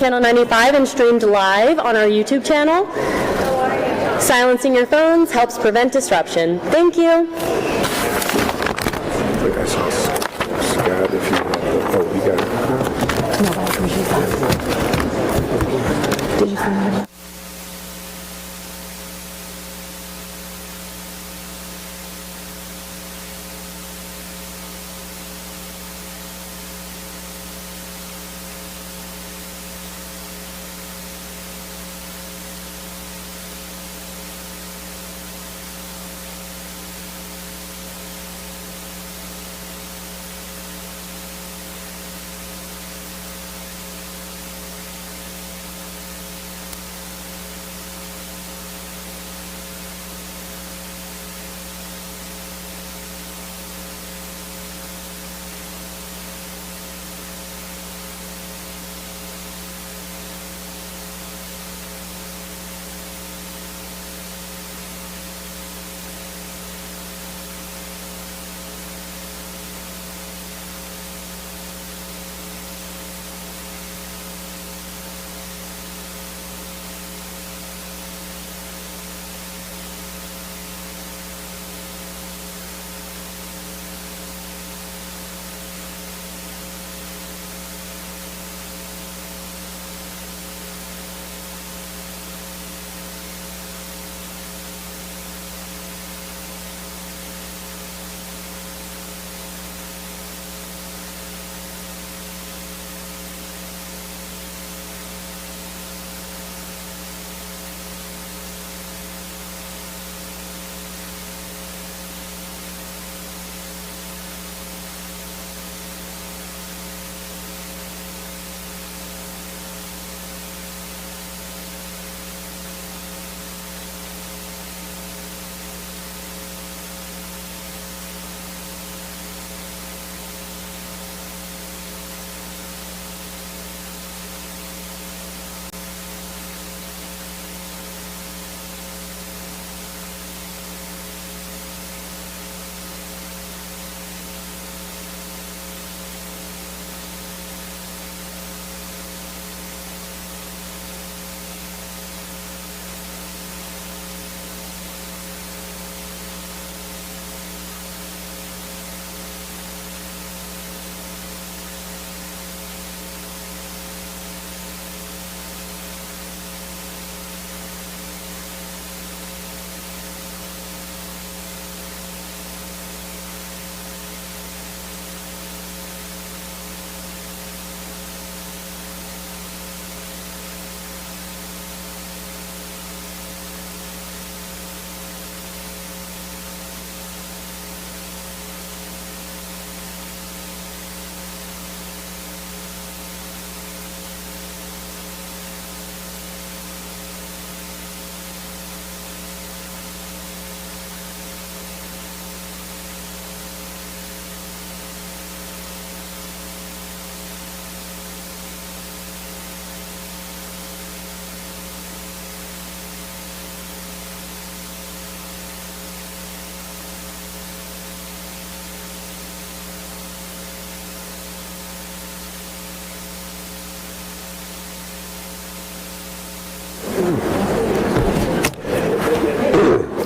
Channel 95 and streamed live on our YouTube channel. Silencing your phones helps prevent disruption. Thank you. I think I saw Scott if you have the, oh, you got it. No, but I appreciate that. Did you see that?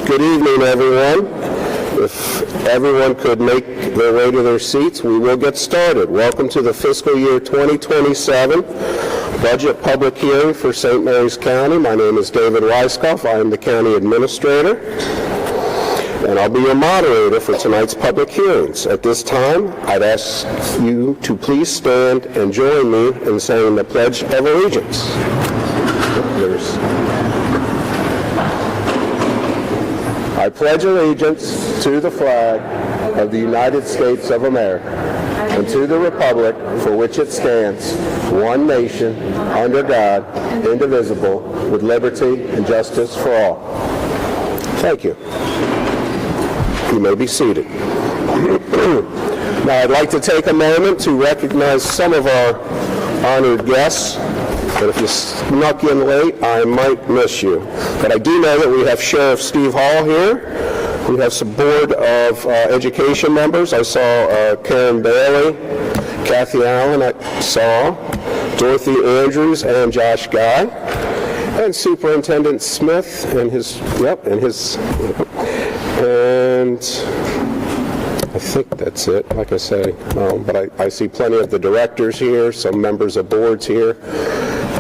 Good evening, everyone. If everyone could make their way to their seats, we will get started. Welcome to the fiscal year 2027 budget public hearing for St. Mary's County. My name is David Weiskopf. I am the county administrator, and I'll be your moderator for tonight's public hearings. At this time, I'd ask you to please stand and join me in saying the Pledge of Allegiance. I pledge allegiance to the flag of the United States of America and to the republic for which it stands, one nation, under God, indivisible, with liberty and justice for all. Thank you. You may be seated. Now I'd like to take a moment to recognize some of our honored guests. But if you snuck in late, I might miss you. But I do know that we have Sheriff Steve Hall here. We have some Board of Education members. I saw Karen Bailey, Kathy Allen, I saw. Dorothy Andrews and Josh Guy, and Superintendent Smith and I think that's it, like I say. But I see plenty of the directors here, some members of boards here,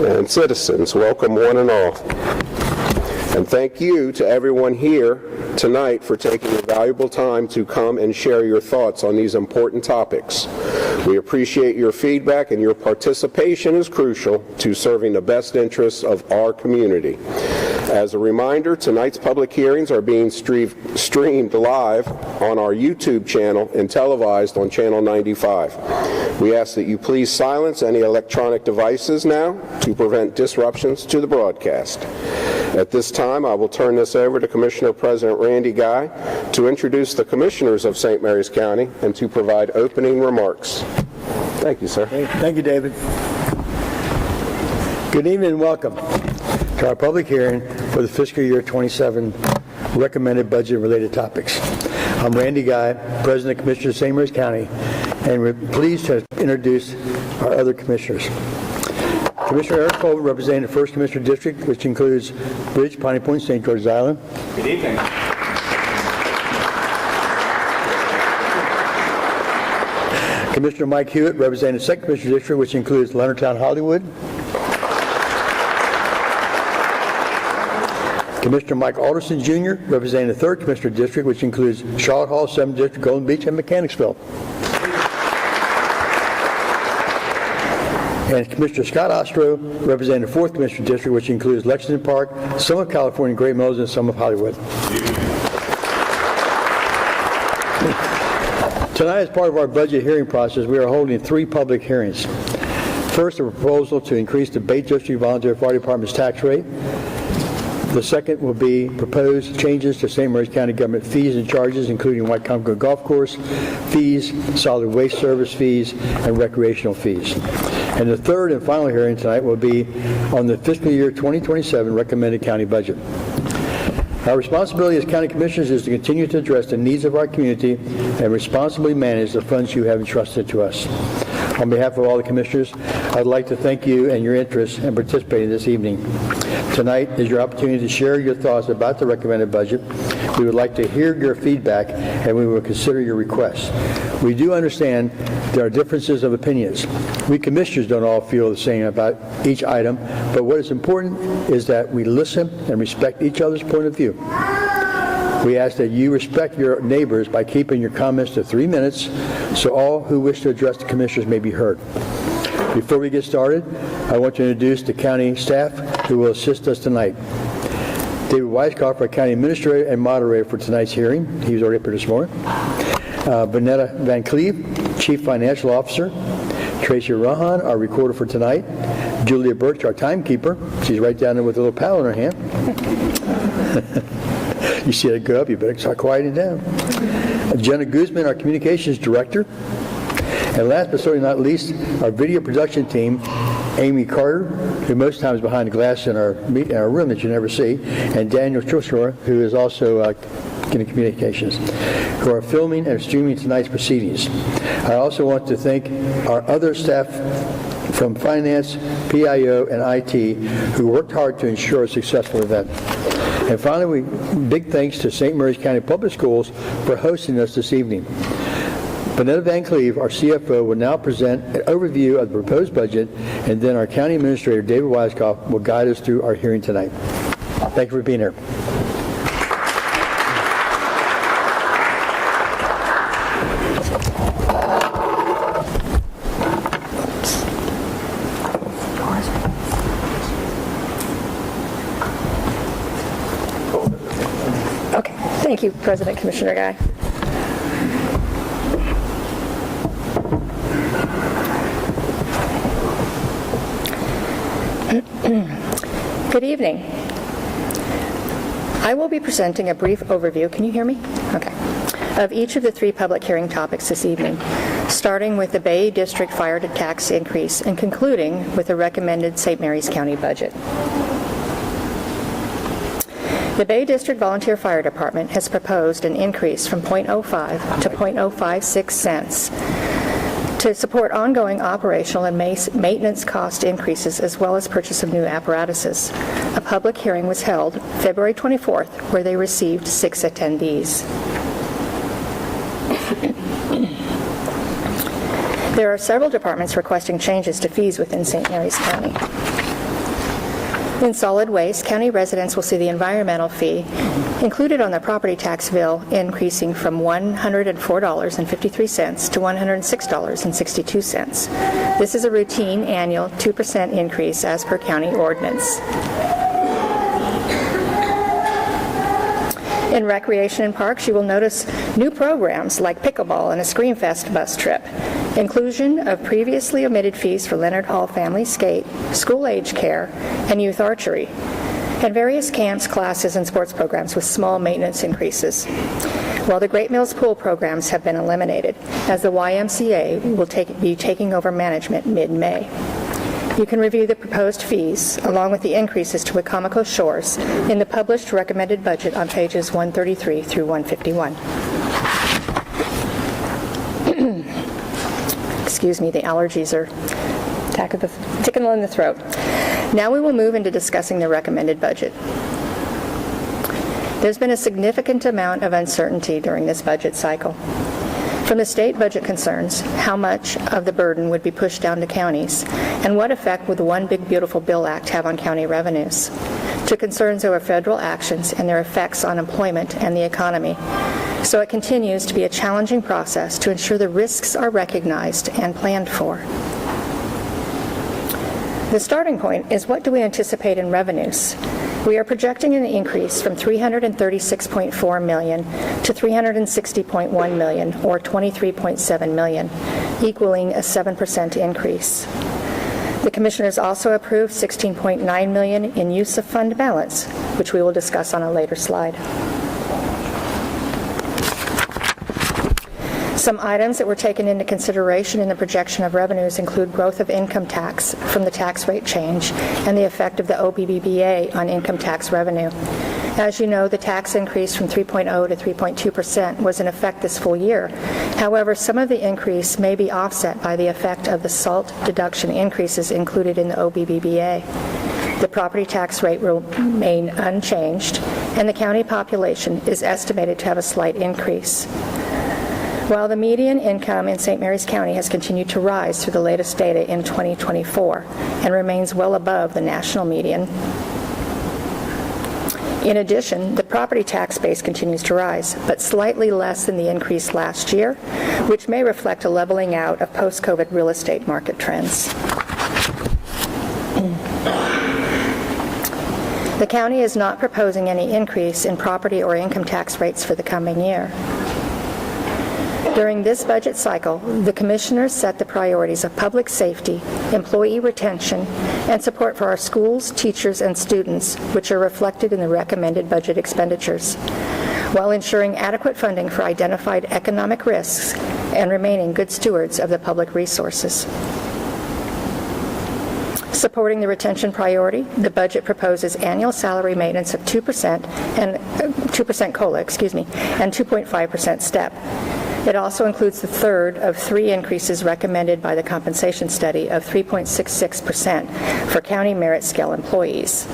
and citizens. Welcome one and all. And thank you to everyone here tonight for taking your valuable time to come and share your thoughts on these important topics. We appreciate your feedback, and your participation is crucial to serving the best interests of our community. As a reminder, tonight's public hearings are being streamed live on our YouTube channel and televised on Channel 95. We ask that you please silence any electronic devices now to prevent disruptions to the broadcast. At this time, I will turn this over to Commissioner President Randy Guy to introduce the Commissioners of St. Mary's County and to provide opening remarks. Thank you, sir. Thank you, David. Good evening and welcome to our public hearing for the fiscal year 27 recommended budget-related topics. I'm Randy Guy, President and Commissioner of St. Mary's County, and we're pleased to introduce our other commissioners. Commissioner Eric Colvin, representing the 1st Commissioner District, which includes Bridge, Piney Point, St. George's Island. Good evening. Commissioner Mike Hewitt, representing the 2nd Commissioner District, which includes Leonardtown, Hollywood. Commissioner Mike Alderson, Jr., representing the 3rd Commissioner District, which includes Charlotte Hall, 7th District, Golden Beach, and Mechanicsville. And Commissioner Scott Ostro, representing the 4th Commissioner District, which includes Lexington Park, some of California, Great Mills, and some of Hollywood. Tonight, as part of our budget hearing process, we are holding 3 public hearings. First, a proposal to increase the Bay District Volunteer Fire Department's tax rate. The second will be proposed changes to St. Mary's County government fees and charges, including White Congo Golf Course fees, solid waste service fees, and recreational fees. And the third and final hearing tonight will be on the fiscal year 2027 recommended county budget. Our responsibility as county commissioners is to continue to address the needs of our community and responsibly manage the funds you have entrusted to us. On behalf of all the commissioners, I'd like to thank you and your interest in participating this evening. Tonight is your opportunity to share your thoughts about the recommended budget. We would like to hear your feedback, and we will consider your requests. We do understand there are differences of opinions. We commissioners don't all feel the same about each item, but what is important is that we listen and respect each other's point of view. We ask that you respect your neighbors by keeping your comments to 3 minutes so all who wish to address the commissioners may be heard. Before we get started, I want to introduce the county staff who will assist us tonight. David Weiskopf, our county administrator and moderator for tonight's hearing. He was already up here this morning. Vanetta Van Cleve, Chief Financial Officer. Tracy Rahan, our recorder for tonight. Julia Birch, our timekeeper. She's right down there with a little paddle in her hand. You see that go up, you better start quieting down. Jenna Guzman, our communications director. And last but certainly not least, our video production team, Amy Carter, who most times behind the glass in our room that you never see, and Daniel Trushore, who is also in communications, who are filming and streaming tonight's proceedings. I also want to thank our other staff from finance, PIO, and IT who worked hard to ensure a successful event. And finally, big thanks to St. Mary's County Public Schools for hosting us this evening. Vanetta Van Cleve, our CFO, will now present an overview of the proposed budget, and then our County Administrator, David Weiskopf, will guide us through our hearing tonight. Thank you for being here. Okay, thank you, President Commissioner Guy. Good evening. I will be presenting a brief overview. Can you hear me? Okay. Of each of the 3 public hearing topics this evening, starting with the Bay District Fire Tax increase and concluding with the recommended St. Mary's County budget. The Bay District Volunteer Fire Department has proposed an increase from 0.05 to 0.056 cents to support ongoing operational and maintenance cost increases as well as purchase of new apparatuses. A public hearing was held February 24th where they received 6 attendees. There are several departments requesting changes to fees within St. Mary's County. In solid waste, county residents will see the environmental fee included on their property tax bill increasing from $104.53 to $106.62. This is a routine annual 2% increase as per county ordinance. In recreation and parks, you will notice new programs like pickleball and a Screamfest bus trip, inclusion of previously omitted fees for Leonard Hall Family Skate, school-age care, and youth archery, and various camps, classes, and sports programs with small maintenance increases. While the Great Mills Pool programs have been eliminated, as the YMCA will be taking over management mid-May. You can review the proposed fees, along with the increases to Wicomico Shores, in the published recommended budget on pages 133 through 151. Excuse me, the allergies are tickling in the throat. Now we will move into discussing the recommended budget. There's been a significant amount of uncertainty during this budget cycle. From the state budget concerns, how much of the burden would be pushed down to counties, and what effect would the One Big Beautiful Bill Act have on county revenues, to concerns over federal actions and their effects on employment and the economy. So it continues to be a challenging process to ensure the risks are recognized and planned for. The starting point is, what do we anticipate in revenues? We are projecting an increase from $336.4 million to $360.1 million, or $23.7 million, equaling a 7% increase. The Commissioners also approved $16.9 million in use of fund balance, which we will discuss on a later slide. Some items that were taken into consideration in the projection of revenues include growth of income tax from the tax rate change and the effect of the OBBBA on income tax revenue. As you know, the tax increase from 3.0 to 3.2% was in effect this full year. However, some of the increase may be offset by the effect of the SALT deduction increases included in the OBBBA. The property tax rate will remain unchanged, and the county population is estimated to have a slight increase. While the median income in St. Mary's County has continued to rise through the latest data in 2024 and remains well above the national median, in addition, the property tax base continues to rise, but slightly less than the increase last year, which may reflect a leveling out of post-COVID real estate market trends. The county is not proposing any increase in property or income tax rates for the coming year. During this budget cycle, the Commissioners set the priorities of public safety, employee retention, and support for our schools, teachers, and students, which are reflected in the recommended budget expenditures, while ensuring adequate funding for identified economic risks and remaining good stewards of the public resources. Supporting the retention priority, the budget proposes annual salary maintenance of 2% and 2% COLA, and 2.5% STEP. It also includes the third of 3 increases recommended by the compensation study of 3.66% for county merit scale employees,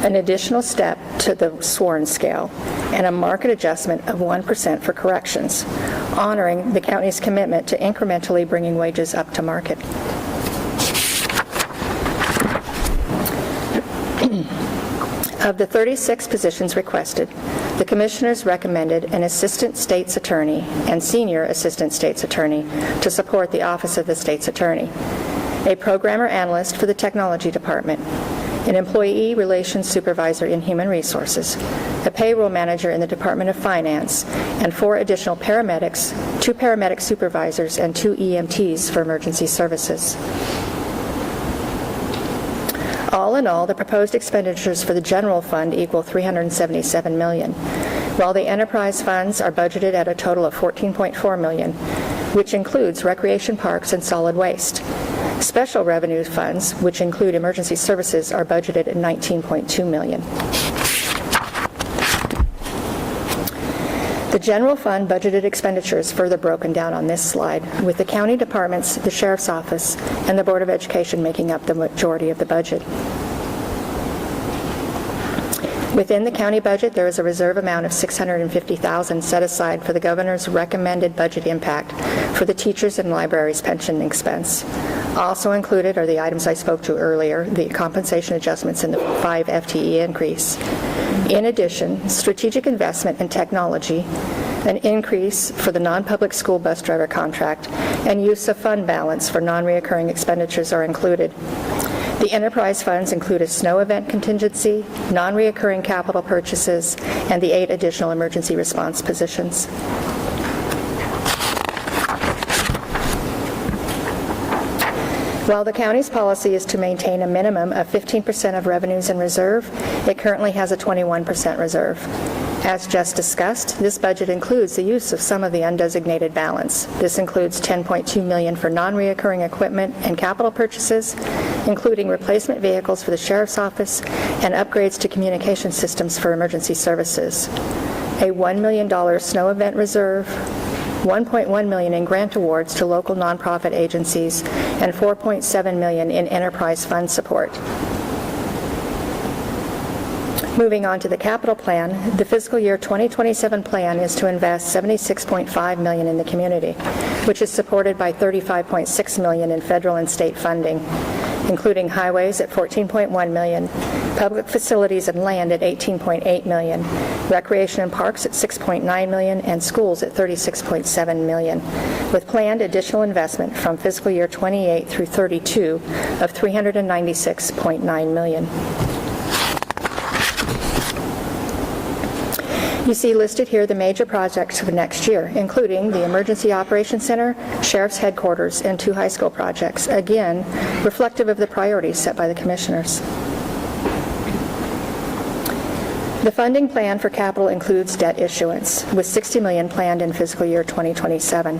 an additional step to the sworn scale, and a market adjustment of 1% for corrections, honoring the county's commitment to incrementally bringing wages up to market. Of the 36 positions requested, the Commissioners recommended an Assistant State's Attorney and Senior Assistant State's Attorney to support the Office of the State's Attorney, a Programmer Analyst for the Technology Department, an Employee Relations Supervisor in Human Resources, a Payroll Manager in the Department of Finance, and 4 additional paramedics, 2 paramedic supervisors, and 2 EMTs for emergency services. All in all, the proposed expenditures for the general fund equal $377 million, while the enterprise funds are budgeted at a total of $14.4 million, which includes recreation parks and solid waste. Special revenue funds, which include emergency services, are budgeted at $19.2 million. The general fund budgeted expenditures further broken down on this slide, with the county departments, the Sheriff's Office, and the Board of Education making up the majority of the budget. Within the county budget, there is a reserve amount of $650,000 set aside for the governor's recommended budget impact for the teachers and libraries' pension expense. Also included are the items I spoke to earlier, the compensation adjustments and the 5 FTE increase. In addition, strategic investment in technology, an increase for the non-public school bus driver contract, and use of fund balance for non-reoccurring expenditures are included. The enterprise funds include a snow event contingency, non-reoccurring capital purchases, and the 8 additional emergency response positions. While the county's policy is to maintain a minimum of 15% of revenues in reserve, it currently has a 21% reserve. As just discussed, this budget includes the use of some of the undesignated balance. This includes $10.2 million for non-reoccurring equipment and capital purchases, including replacement vehicles for the Sheriff's Office and upgrades to communication systems for emergency services, a $1 million snow event reserve, $1.1 million in grant awards to local nonprofit agencies, and $4.7 million in enterprise fund support. Moving on to the capital plan, the fiscal year 2027 plan is to invest $76.5 million in the community, which is supported by $35.6 million in federal and state funding, including highways at $14.1 million, public facilities and land at $18.8 million, recreation and parks at $6.9 million, and schools at $36.7 million, with planned additional investment from fiscal year 28 through 32 of $396.9 million. You see listed here the major projects for next year, including the Emergency Operations Center, Sheriff's Headquarters, and 2 high school projects, again, reflective of the priorities set by the commissioners. The funding plan for capital includes debt issuance, with $60 million planned in fiscal year 2027.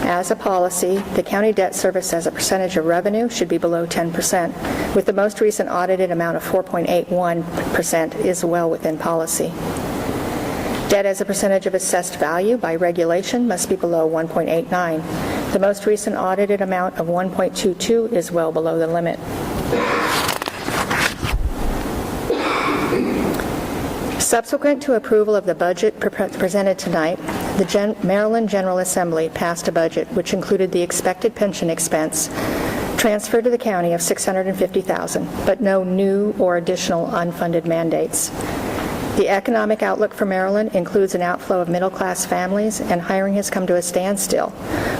As a policy, the county debt service as a percentage of revenue should be below 10%, with the most recent audited amount of 4.81% is well within policy. Debt as a percentage of assessed value by regulation must be below 1.89. The most recent audited amount of 1.22 is well below the limit. Subsequent to approval of the budget presented tonight, the Maryland General Assembly passed a budget which included the expected pension expense transferred to the county of $650,000, but no new or additional unfunded mandates. The economic outlook for Maryland includes an outflow of middle-class families, and hiring has come to a standstill,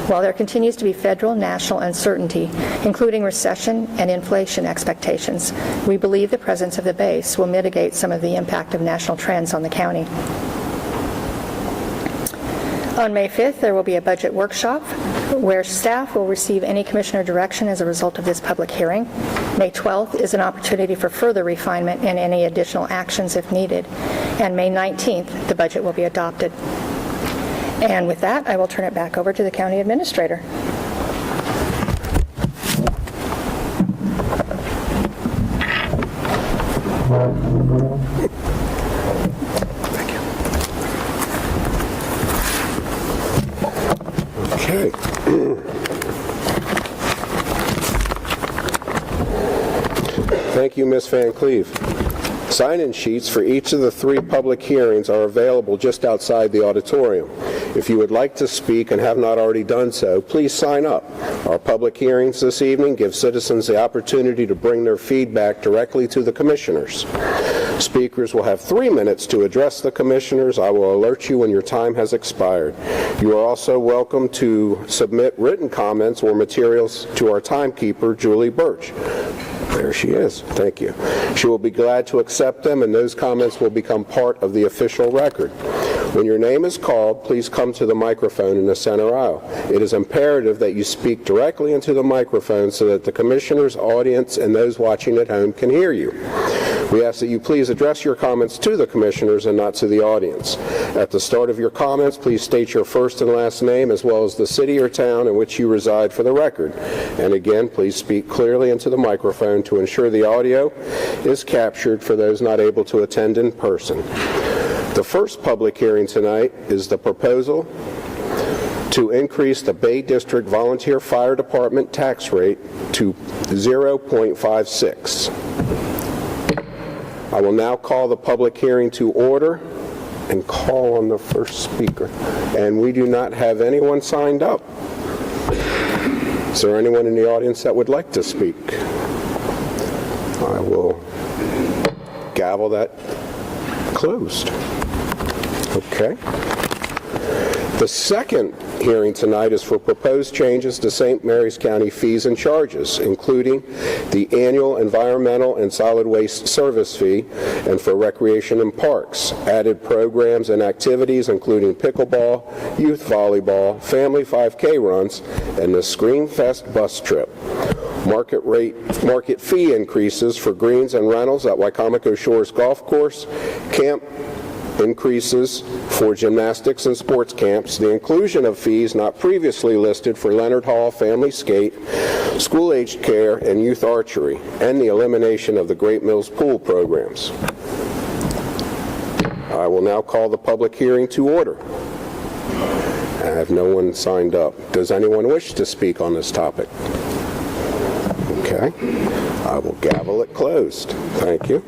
while there continues to be federal, national uncertainty, including recession and inflation expectations. We believe the presence of the base will mitigate some of the impact of national trends on the county. On May 5th, there will be a budget workshop where staff will receive any commissioner direction as a result of this public hearing. May 12th is an opportunity for further refinement and any additional actions if needed. And May 19th, the budget will be adopted. And with that, I will turn it back over to the county administrator. Okay. Thank you, Ms. Van Cleve. Sign-in sheets for each of the 3 public hearings are available just outside the auditorium. If you would like to speak and have not already done so, please sign up. Our public hearings this evening give citizens the opportunity to bring their feedback directly to the commissioners. Speakers will have 3 minutes to address the commissioners. I will alert you when your time has expired. You are also welcome to submit written comments or materials to our timekeeper, Julie Birch. There she is. Thank you. She will be glad to accept them, and those comments will become part of the official record. When your name is called, please come to the microphone in the center aisle. It is imperative that you speak directly into the microphone so that the commissioners, audience, and those watching at home can hear you. We ask that you please address your comments to the commissioners and not to the audience. At the start of your comments, please state your first and last name as well as the city or town in which you reside for the record. And again, please speak clearly into the microphone to ensure the audio is captured for those not able to attend in person. The first public hearing tonight is the proposal to increase the Bay District Volunteer Fire Department tax rate to 0.56. I will now call the public hearing to order and call on the first speaker. And we do not have anyone signed up. Is there anyone in the audience that would like to speak? I will gavel that closed. Okay. The second hearing tonight is for proposed changes to St. Mary's County fees and charges, including the annual environmental and solid waste service fee, and for recreation and parks, added programs and activities including pickleball, youth volleyball, family 5K runs, and the Screamfest bus trip. Market fee increases for greens and rentals at Wycomico Shores Golf Course, camp increases for gymnastics and sports camps, the inclusion of fees not previously listed for Leonard Hall Family Skate, school-aged care, and youth archery, and the elimination of the Great Mills Pool programs. I will now call the public hearing to order. I have no one signed up. Does anyone wish to speak on this topic? Okay. I will gavel it closed. Thank you.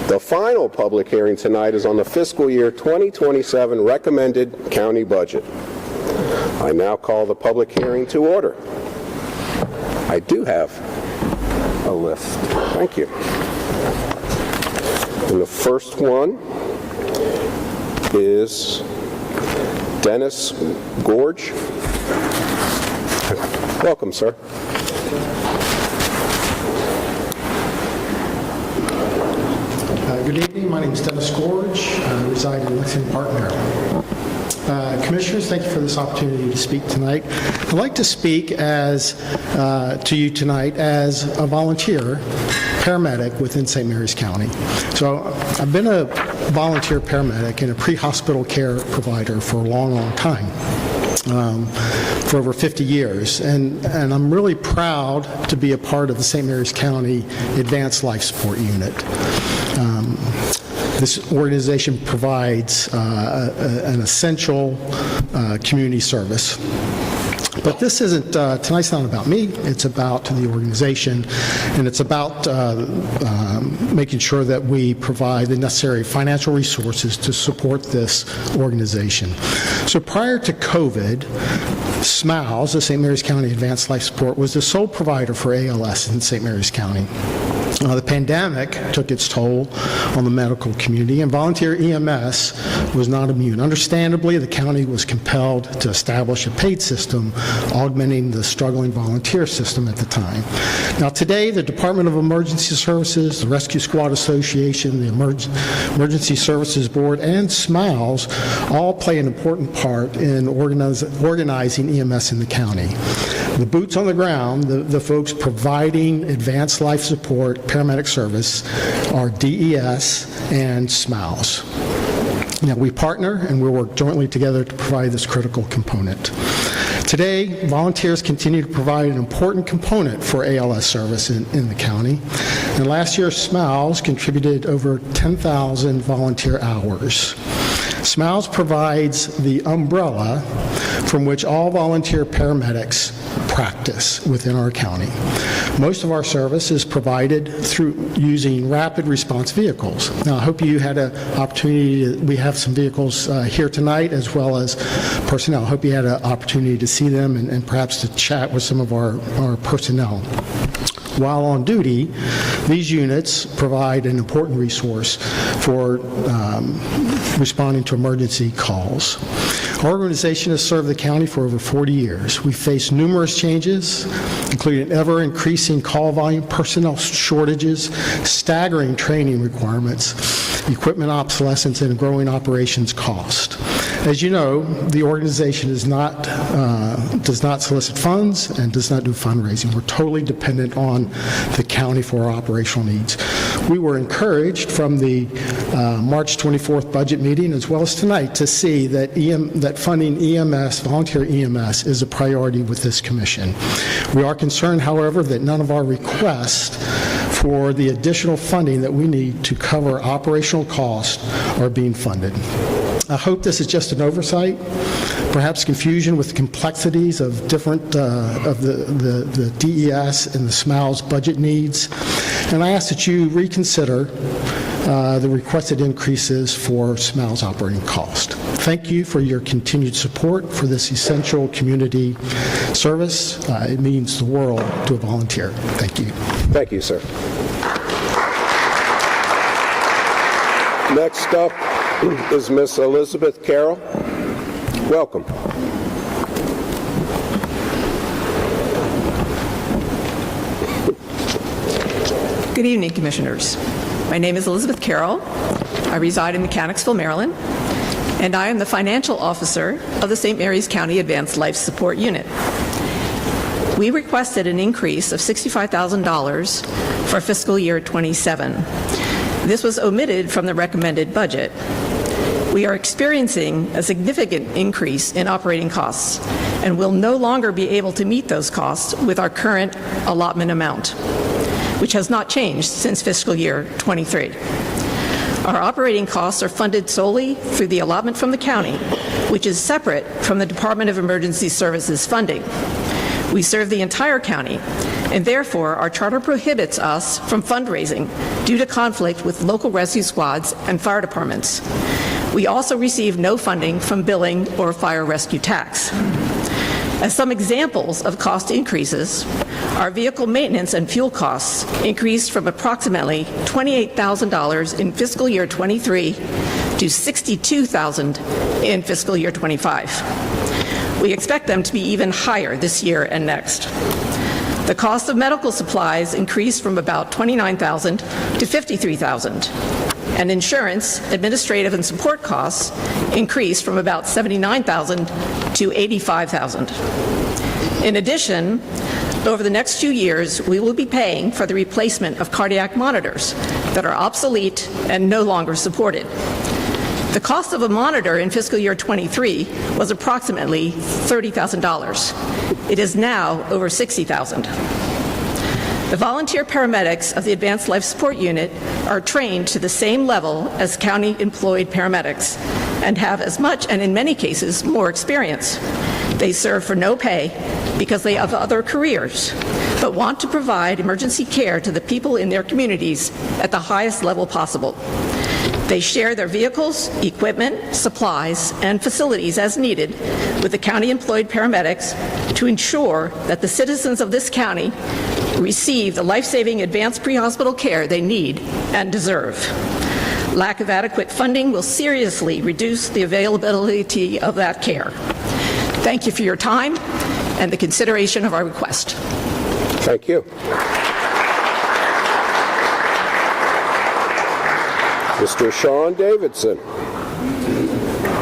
The final public hearing tonight is on the fiscal year 2027 recommended county budget. I now call the public hearing to order. I do have a list. Thank you. And the first one is Dennis Gorge. Welcome, sir. Good evening. My name is Dennis Gorge. I reside in Lexington Park, Maryland. Commissioners, thank you for this opportunity to speak tonight. I'd like to speak to you tonight as a volunteer paramedic within St. Mary's County. So I've been a volunteer paramedic and a pre-hospital care provider for a long, long time. For over 50 years, and I'm really proud to be a part of the St. Mary's County Advanced Life Support Unit. This organization provides an essential community service. But this isn't, tonight's not about me, it's about the organization, and it's about making sure that we provide the necessary financial resources to support this organization. So prior to COVID, SMALS, the St. Mary's County Advanced Life Support, was the sole provider for ALS in St. Mary's County. The pandemic took its toll on the medical community, and volunteer EMS was not immune. Understandably, the county was compelled to establish a paid system, augmenting the struggling volunteer system at the time. Now today, the Department of Emergency Services, the Rescue Squad Association, the Emergency Services Board, and SMALS all play an important part in organizing EMS in the county. The boots on the ground, the folks providing advanced life support, paramedic service, are DES and SMALS. Now, we partner and we work jointly together to provide this critical component. Today, volunteers continue to provide an important component for ALS service in the county. And last year, SMALS contributed over 10,000 volunteer hours. SMALS provides the umbrella from which all volunteer paramedics practice within our county. Most of our service is provided through using rapid response vehicles. Now, I hope you had an opportunity we have some vehicles here tonight as well as personnel. I hope you had an opportunity to see them and perhaps to chat with some of our personnel. While on duty, these units provide an important resource for responding to emergency calls. Our organization has served the county for over 40 years. We've faced numerous changes, including ever-increasing call volume, personnel shortages, staggering training requirements, equipment obsolescence, and growing operations cost. As you know, the organization does not solicit funds and does not do fundraising. We're totally dependent on the county for our operational needs. We were encouraged from the March 24th budget meeting as well as tonight to see that funding EMS, volunteer EMS, is a priority with this commission. We are concerned, however, that none of our requests for the additional funding that we need to cover operational costs are being funded. I hope this is just an oversight, perhaps confusion with the complexities of different of the DES and the SMALS budget needs, and I ask that you reconsider the requested increases for SMALS operating cost. Thank you for your continued support for this essential community service. It means the world to a volunteer. Thank you. Thank you, sir. Next up is Miss Elizabeth Carroll. Welcome. Good evening, Commissioners. My name is Elizabeth Carroll. I reside in Mechanicsville, Maryland, and I am the financial officer of the St. Mary's County Advanced Life Support Unit. We requested an increase of $65,000 for fiscal year 27. This was omitted from the recommended budget. We are experiencing a significant increase in operating costs and will no longer be able to meet those costs with our current allotment amount, which has not changed since fiscal year 23. Our operating costs are funded solely through the allotment from the county, which is separate from the Department of Emergency Services funding. We serve the entire county, and therefore our charter prohibits us from fundraising due to conflict with local rescue squads and fire departments. We also receive no funding from billing or fire rescue tax. As some examples of cost increases, our vehicle maintenance and fuel costs increased from approximately $28,000 in fiscal year 23 to $62,000 in fiscal year 25. We expect them to be even higher this year and next. The cost of medical supplies increased from about $29,000 to $53,000. And insurance, administrative, and support costs increased from about $79,000 to $85,000. In addition, over the next few years, we will be paying for the replacement of cardiac monitors that are obsolete and no longer supported. The cost of a monitor in fiscal year 23 was approximately $30,000. It is now over $60,000. The volunteer paramedics of the Advanced Life Support Unit are trained to the same level as county-employed paramedics and have as much, and in many cases, more experience. They serve for no pay because they have other careers, but want to provide emergency care to the people in their communities at the highest level possible. They share their vehicles, equipment, supplies, and facilities as needed with the county-employed paramedics to ensure that the citizens of this county receive the life-saving advanced pre-hospital care they need and deserve. Lack of adequate funding will seriously reduce the availability of that care. Thank you for your time and the consideration of our request. Thank you. Mr. Sean Davidson.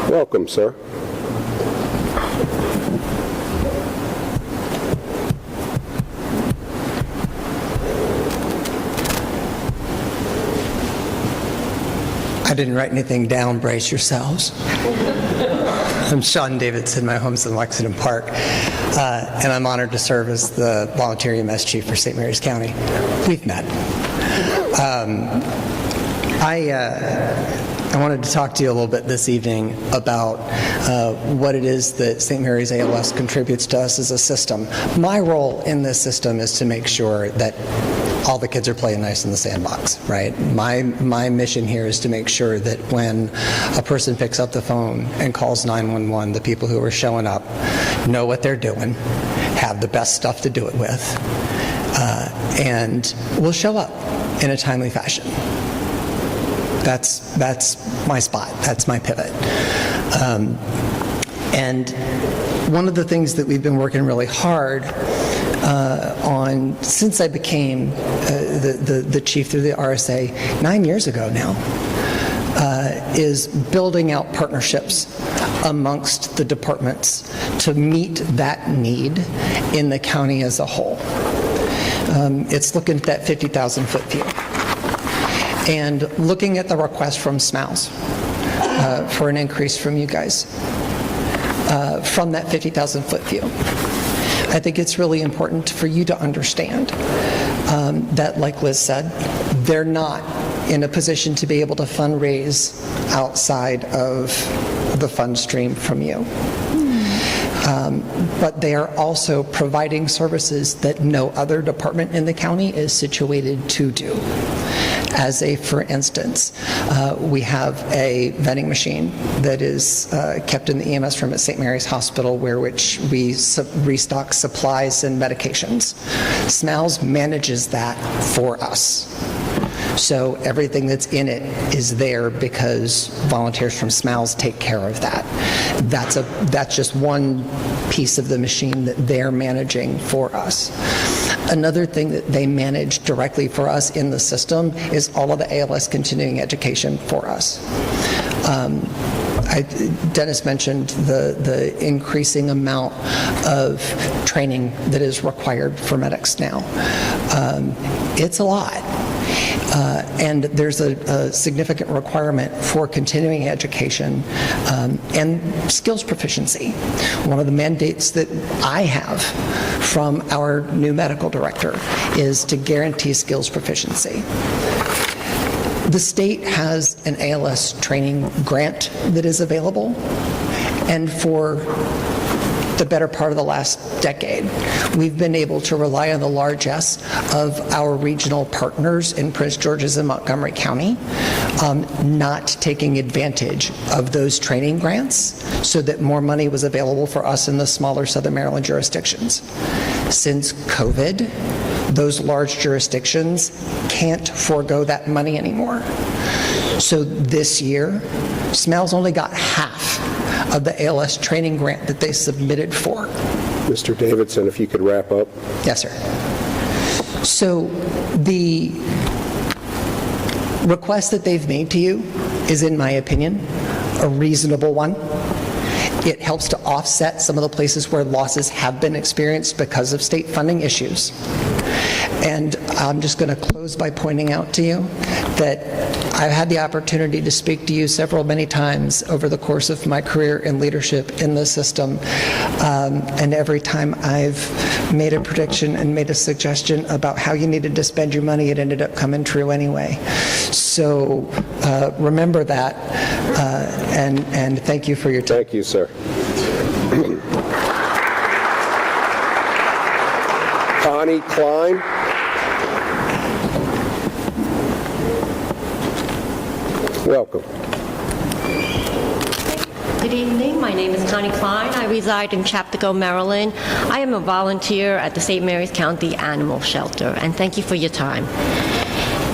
Welcome, sir. I didn't write anything down, brace yourselves. I'm Sean Davidson, my home's in Lexington Park, and I'm honored to serve as the volunteer EMS chief for St. Mary's County. We've met. I wanted to talk to you a little bit this evening about what it is that St. Mary's ALS contributes to us as a system. My role in this system is to make sure that all the kids are playing nice in the sandbox, right? My mission here is to make sure that when a person picks up the phone and calls 911, the people who are showing up know what they're doing, have the best stuff to do it with, and will show up in a timely fashion. That's my spot. That's my pivot. And one of the things that we've been working really hard on since I became the chief through the RSA 9 years ago now is building out partnerships amongst the departments to meet that need in the county as a whole. It's looking at that 50,000-foot view and looking at the request from SMALS for an increase from you guys from that 50,000-foot view. I think it's really important for you to understand that, like Liz said, they're not in a position to be able to fundraise outside of the fund stream from you. But they are also providing services that no other department in the county is situated to do. As a, for instance, we have a vending machine that is kept in the EMS room at St. Mary's Hospital, which we restock supplies and medications. SMALS manages that for us. So everything that's in it is there because volunteers from SMALS take care of that. That's just one piece of the machine that they're managing for us. Another thing that they manage directly for us in the system is all of the ALS continuing education for us. Dennis mentioned the increasing amount of training that is required for medics now. It's a lot. And there's a significant requirement for continuing education and skills proficiency. One of the mandates that I have from our new medical director is to guarantee skills proficiency. The state has an ALS training grant that is available, and for the better part of the last decade, we've been able to rely on the largesse of our regional partners in Prince George's and Montgomery County not taking advantage of those training grants so that more money was available for us in the smaller Southern Maryland jurisdictions. Since COVID, those large jurisdictions can't forego that money anymore. So this year, SMALS only got half of the ALS training grant that they submitted for. Mr. Davidson, if you could wrap up. Yes, sir. So the request that they've made to you is, in my opinion, a reasonable one. It helps to offset some of the places where losses have been experienced because of state funding issues. And I'm just going to close by pointing out to you that I've had the opportunity to speak to you many times over the course of my career in leadership in the system. And every time I've made a prediction and made a suggestion about how you needed to spend your money, it ended up coming true anyway. So remember that, and thank you for your time. Thank you, sir. Connie Klein. Welcome. Good evening. My name is Connie Klein. I reside in Chapteau, Maryland. I am a volunteer at the St. Mary's County Animal Shelter, and thank you for your time.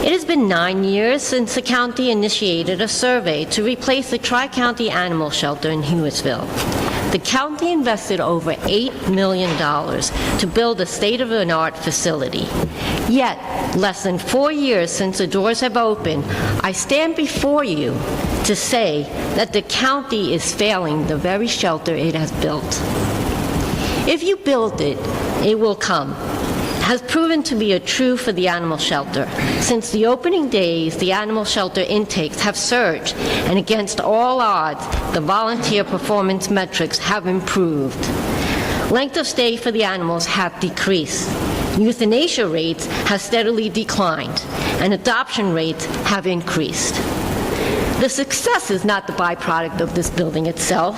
It has been 9 years since the county initiated a survey to replace the Tri-County Animal Shelter in Hewittssville. The county invested over $8 million to build a state-of-the-art facility. Yet, less than 4 years since the doors have opened, I stand before you to say that the county is failing the very shelter it has built. If you build it, it will come. Has proven to be true for the animal shelter. Since the opening days, the animal shelter intakes have surged, and against all odds, the volunteer performance metrics have improved. Length of stay for the animals have decreased. Euthanasia rates have steadily declined, and adoption rates have increased. The success is not the byproduct of this building itself.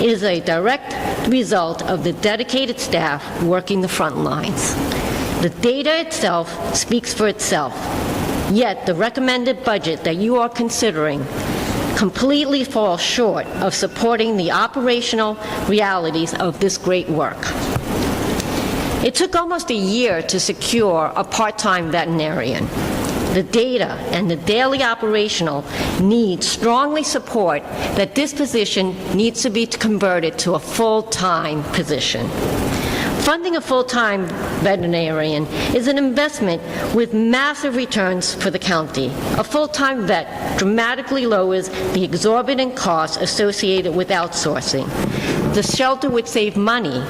It is a direct result of the dedicated staff working the front lines. The data itself speaks for itself, yet the recommended budget that you are considering completely falls short of supporting the operational realities of this great work. It took almost a year to secure a part-time veterinarian. The data and the daily operational needs strongly support that this position needs to be converted to a full-time position. Funding a full-time veterinarian is an investment with massive returns for the county. A full-time vet dramatically lowers the exorbitant costs associated with outsourcing. The shelter would save money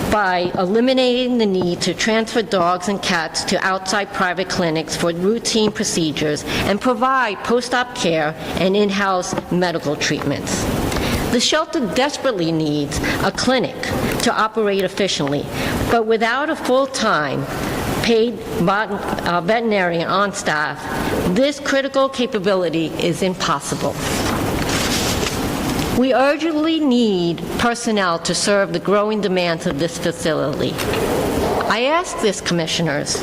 by eliminating the need to transfer dogs and cats to outside private clinics for routine procedures and provide post-op care and in-house medical treatments. The shelter desperately needs a clinic to operate efficiently, but without a full-time paid veterinarian on staff, this critical capability is impossible. We urgently need personnel to serve the growing demands of this facility. I ask this, Commissioners,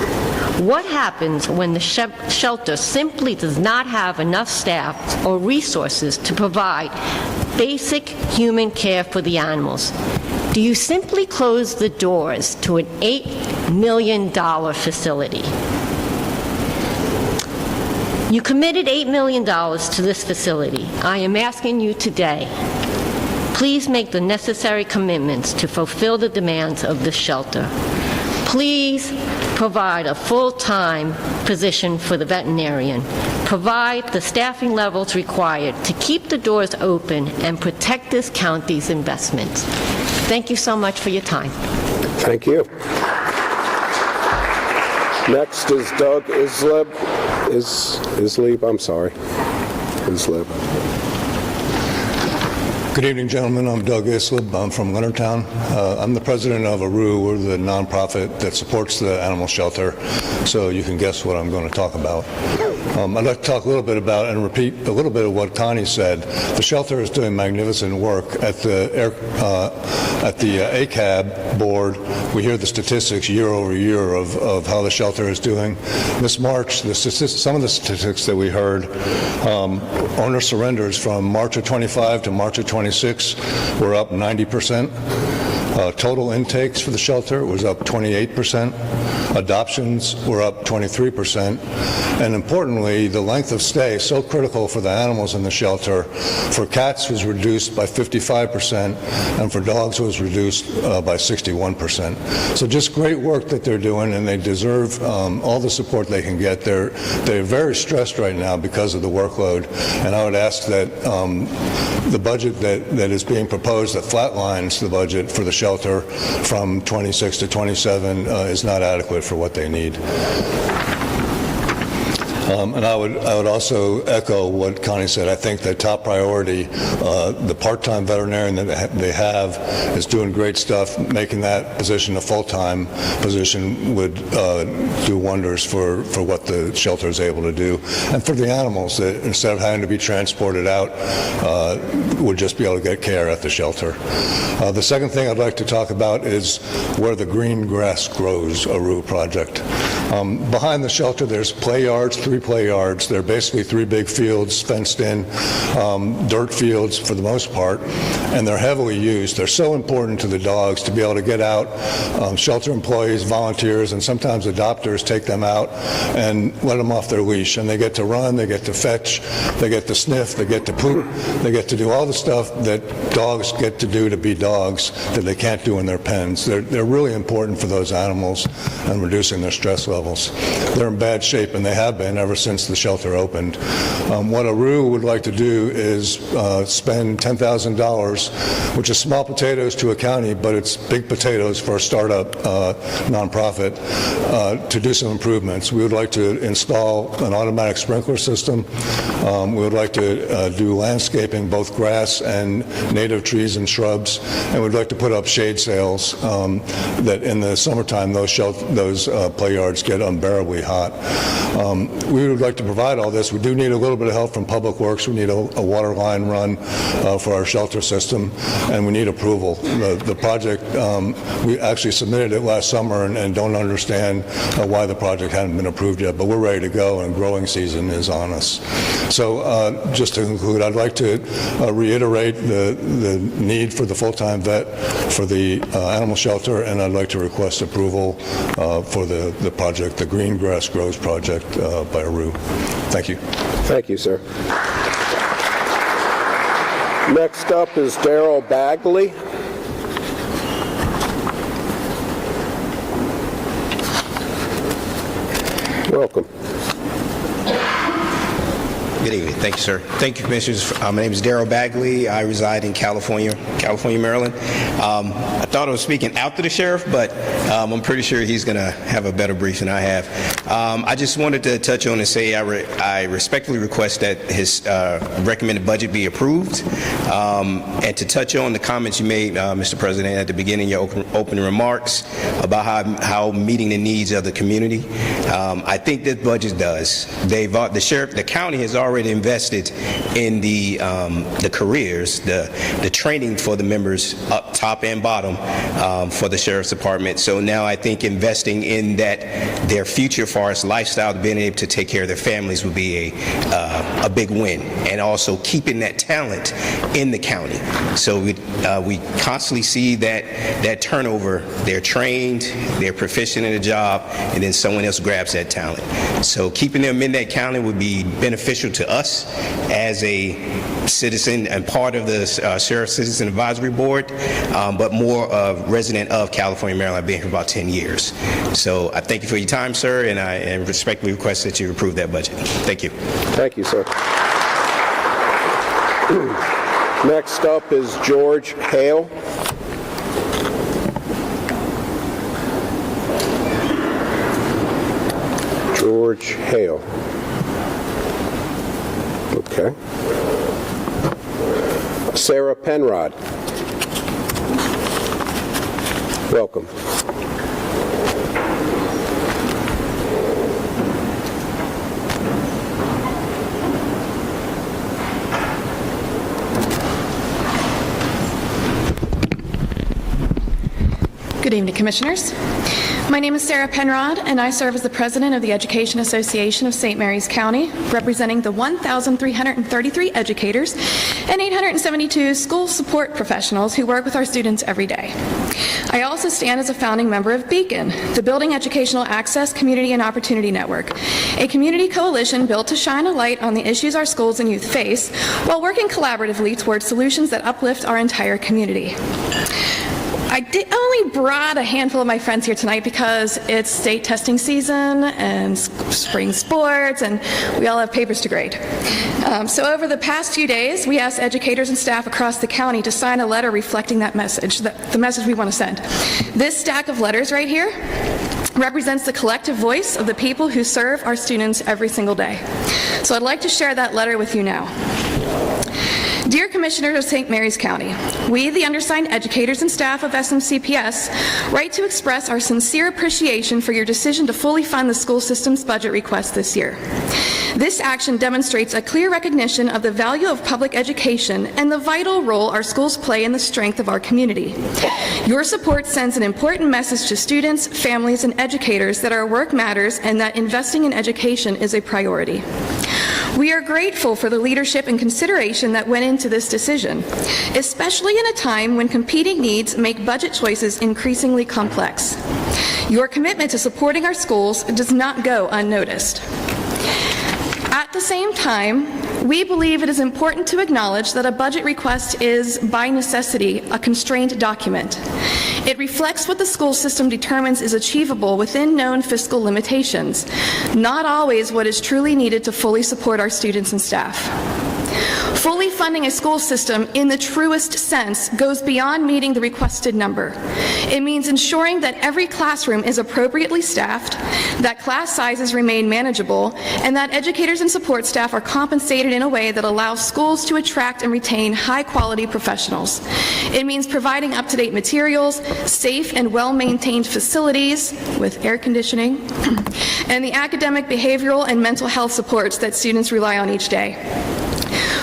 what happens when the shelter simply does not have enough staff or resources to provide basic human care for the animals? Do you simply close the doors to an $8 million facility? You committed $8 million to this facility. I am asking you today, please make the necessary commitments to fulfill the demands of this shelter. Please provide a full-time position for the veterinarian. Provide the staffing levels required to keep the doors open and protect this county's investments. Thank you so much for your time. Thank you. Next is Doug Isleb. Good evening, gentlemen. I'm Doug Isleb. I'm from Leonardtown. I'm the president of ARU. We're the nonprofit that supports the animal shelter, so you can guess what I'm going to talk about. I'd like to talk a little bit about and repeat a little bit of what Connie said. The shelter is doing magnificent work. At the ACAB board, we hear the statistics year over year of how the shelter is doing. This March, some of the statistics that we heard, owner surrenders from March of 25 to March of 26 were up 90%. Total intakes for the shelter was up 28%. Adoptions were up 23%. And importantly, the length of stay, so critical for the animals in the shelter, for cats was reduced by 55%, and for dogs was reduced by 61%. So just great work that they're doing, and they deserve all the support they can get. They're very stressed right now because of the workload, and I would ask that the budget that is being proposed that flatlines the budget for the shelter from 26 to 27 is not adequate for what they need. And I would also echo what Connie said. I think the top priority, the part-time veterinarian that they have is doing great stuff. Making that position a full-time position would do wonders for what the shelter is able to do. And for the animals, that instead of having to be transported out, would just be able to get care at the shelter. The second thing I'd like to talk about is where the green grass grows, ARU project. Behind the shelter, there's play yards, 3 play yards. They're basically 3 big fields, fenced in, dirt fields for the most part, and they're heavily used. They're so important to the dogs to be able to get out. Shelter employees, volunteers, and sometimes adopters take them out and let them off their leash, and they get to run, they get to fetch, they get to sniff, they get to poop, they get to do all the stuff that dogs get to do to be dogs that they can't do in their pens. They're really important for those animals and reducing their stress levels. They're in bad shape, and they have been ever since the shelter opened. What ARU would like to do is spend $10,000, which is small potatoes to a county, but it's big potatoes for a startup nonprofit, to do some improvements. We would like to install an automatic sprinkler system. We would like to do landscaping, both grass and native trees and shrubs, and we'd like to put up shade sails that in the summertime those play yards get unbearably hot. We would like to provide all this. We do need a little bit of help from Public Works. We need a water line run for our shelter system, and we need approval. The project, we actually submitted it last summer and don't understand why the project hadn't been approved yet, but we're ready to go, and growing season is on us. So just to conclude, I'd like to reiterate the need for the full-time vet for the animal shelter, and I'd like to request approval for the project, the Green Grass Grows project by ARU. Thank you. Thank you, sir. Next up is Daryl Bagley. Welcome. Good evening. Thank you, sir. Thank you, Commissioners. My name is Darrell Bagley. I reside in California, Maryland. I thought I was speaking after the sheriff, but I'm pretty sure he's going to have a better brief than I have. I just wanted to touch on and say I respectfully request that his recommended budget be approved, and to touch on the comments you made, Mr. President, at the beginning of your opening remarks about how meeting the needs of the community. I think this budget does. The county has already invested in the careers, the training for the members up top and bottom for the Sheriff's Department. So now I think investing in their future as far as lifestyle, being able to take care of their families would be a big win, and also keeping that talent in the county. So we constantly see that turnover. They're trained, they're proficient in the job, and then someone else grabs that talent. So keeping them in that county would be beneficial to us as a citizen and part of the Sheriff Citizen Advisory Board, but more of resident of California, Maryland. I've been here for about 10 years. So I thank you for your time, sir, and I respectfully request that you approve that budget. Thank you. Thank you, sir. Next up is George Hale. George Hale. Okay. Sarah Penrod. Welcome. Good evening, Commissioners. My name is Sarah Penrod, and I serve as the President of the Education Association of St. Mary's County, representing the 1,333 educators and 872 school support professionals who work with our students every day. I also stand as a founding member of Beacon, the Building Educational Access Community and Opportunity Network, a community coalition built to shine a light on the issues our schools and youth face while working collaboratively towards solutions that uplift our entire community. I only brought a handful of my friends here tonight because it's state testing season and spring sports, and we all have papers to grade. So over the past few days, we asked educators and staff across the county to sign a letter reflecting that message, the message we want to send. This stack of letters right here represents the collective voice of the people who serve our students every single day. So I'd like to share that letter with you now. Dear Commissioners of St. Mary's County, we, the undersigned educators and staff of SMCPS, write to express our sincere appreciation for your decision to fully fund the school system's budget request this year. This action demonstrates a clear recognition of the value of public education and the vital role our schools play in the strength of our community. Your support sends an important message to students, families, and educators that our work matters and that investing in education is a priority. We are grateful for the leadership and consideration that went into this decision, especially in a time when competing needs make budget choices increasingly complex. Your commitment to supporting our schools does not go unnoticed. At the same time, we believe it is important to acknowledge that a budget request is, by necessity, a constrained document. It reflects what the school system determines is achievable within known fiscal limitations, not always what is truly needed to fully support our students and staff. Fully funding a school system in the truest sense goes beyond meeting the requested number. It means ensuring that every classroom is appropriately staffed, that class sizes remain manageable, and that educators and support staff are compensated in a way that allows schools to attract and retain high-quality professionals. It means providing up-to-date materials, safe and well-maintained facilities with air conditioning, and the academic, behavioral, and mental health supports that students rely on each day.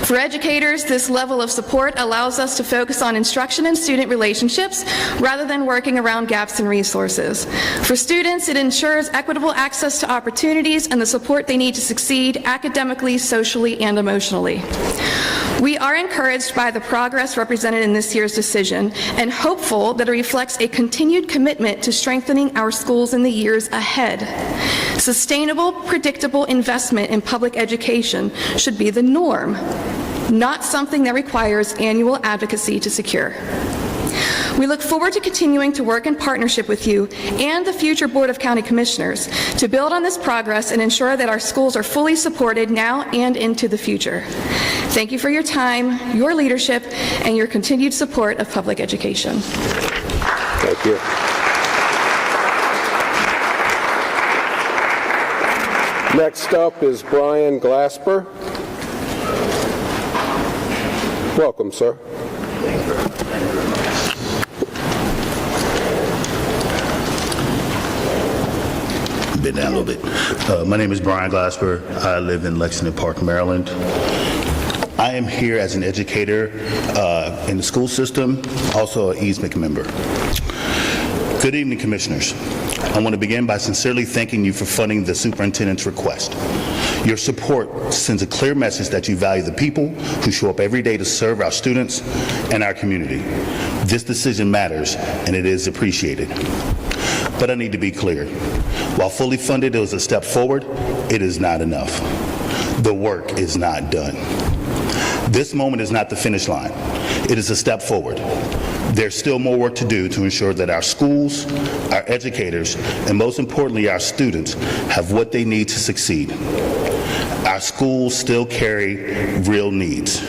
For educators, this level of support allows us to focus on instruction and student relationships rather than working around gaps in resources. For students, it ensures equitable access to opportunities and the support they need to succeed academically, socially, and emotionally. We are encouraged by the progress represented in this year's decision and hopeful that it reflects a continued commitment to strengthening our schools in the years ahead. Sustainable, predictable investment in public education should be the norm, not something that requires annual advocacy to secure. We look forward to continuing to work in partnership with you and the future Board of County Commissioners to build on this progress and ensure that our schools are fully supported now and into the future. Thank you for your time, your leadership, and your continued support of public education. Thank you. Next up is Brian Glasper. Welcome, sir. Bit down a little bit. My name is Brian Glasper. I live in Lexington Park, Maryland. I am here as an educator in the school system, also an easement member. Good evening, Commissioners. I want to begin by sincerely thanking you for funding the superintendent's request. Your support sends a clear message that you value the people who show up every day to serve our students and our community. This decision matters, and it is appreciated. But I need to be clear. While fully funded is a step forward, it is not enough. The work is not done. This moment is not the finish line. It is a step forward. There's still more work to do to ensure that our schools, our educators, and most importantly, our students have what they need to succeed. Our schools still carry real needs.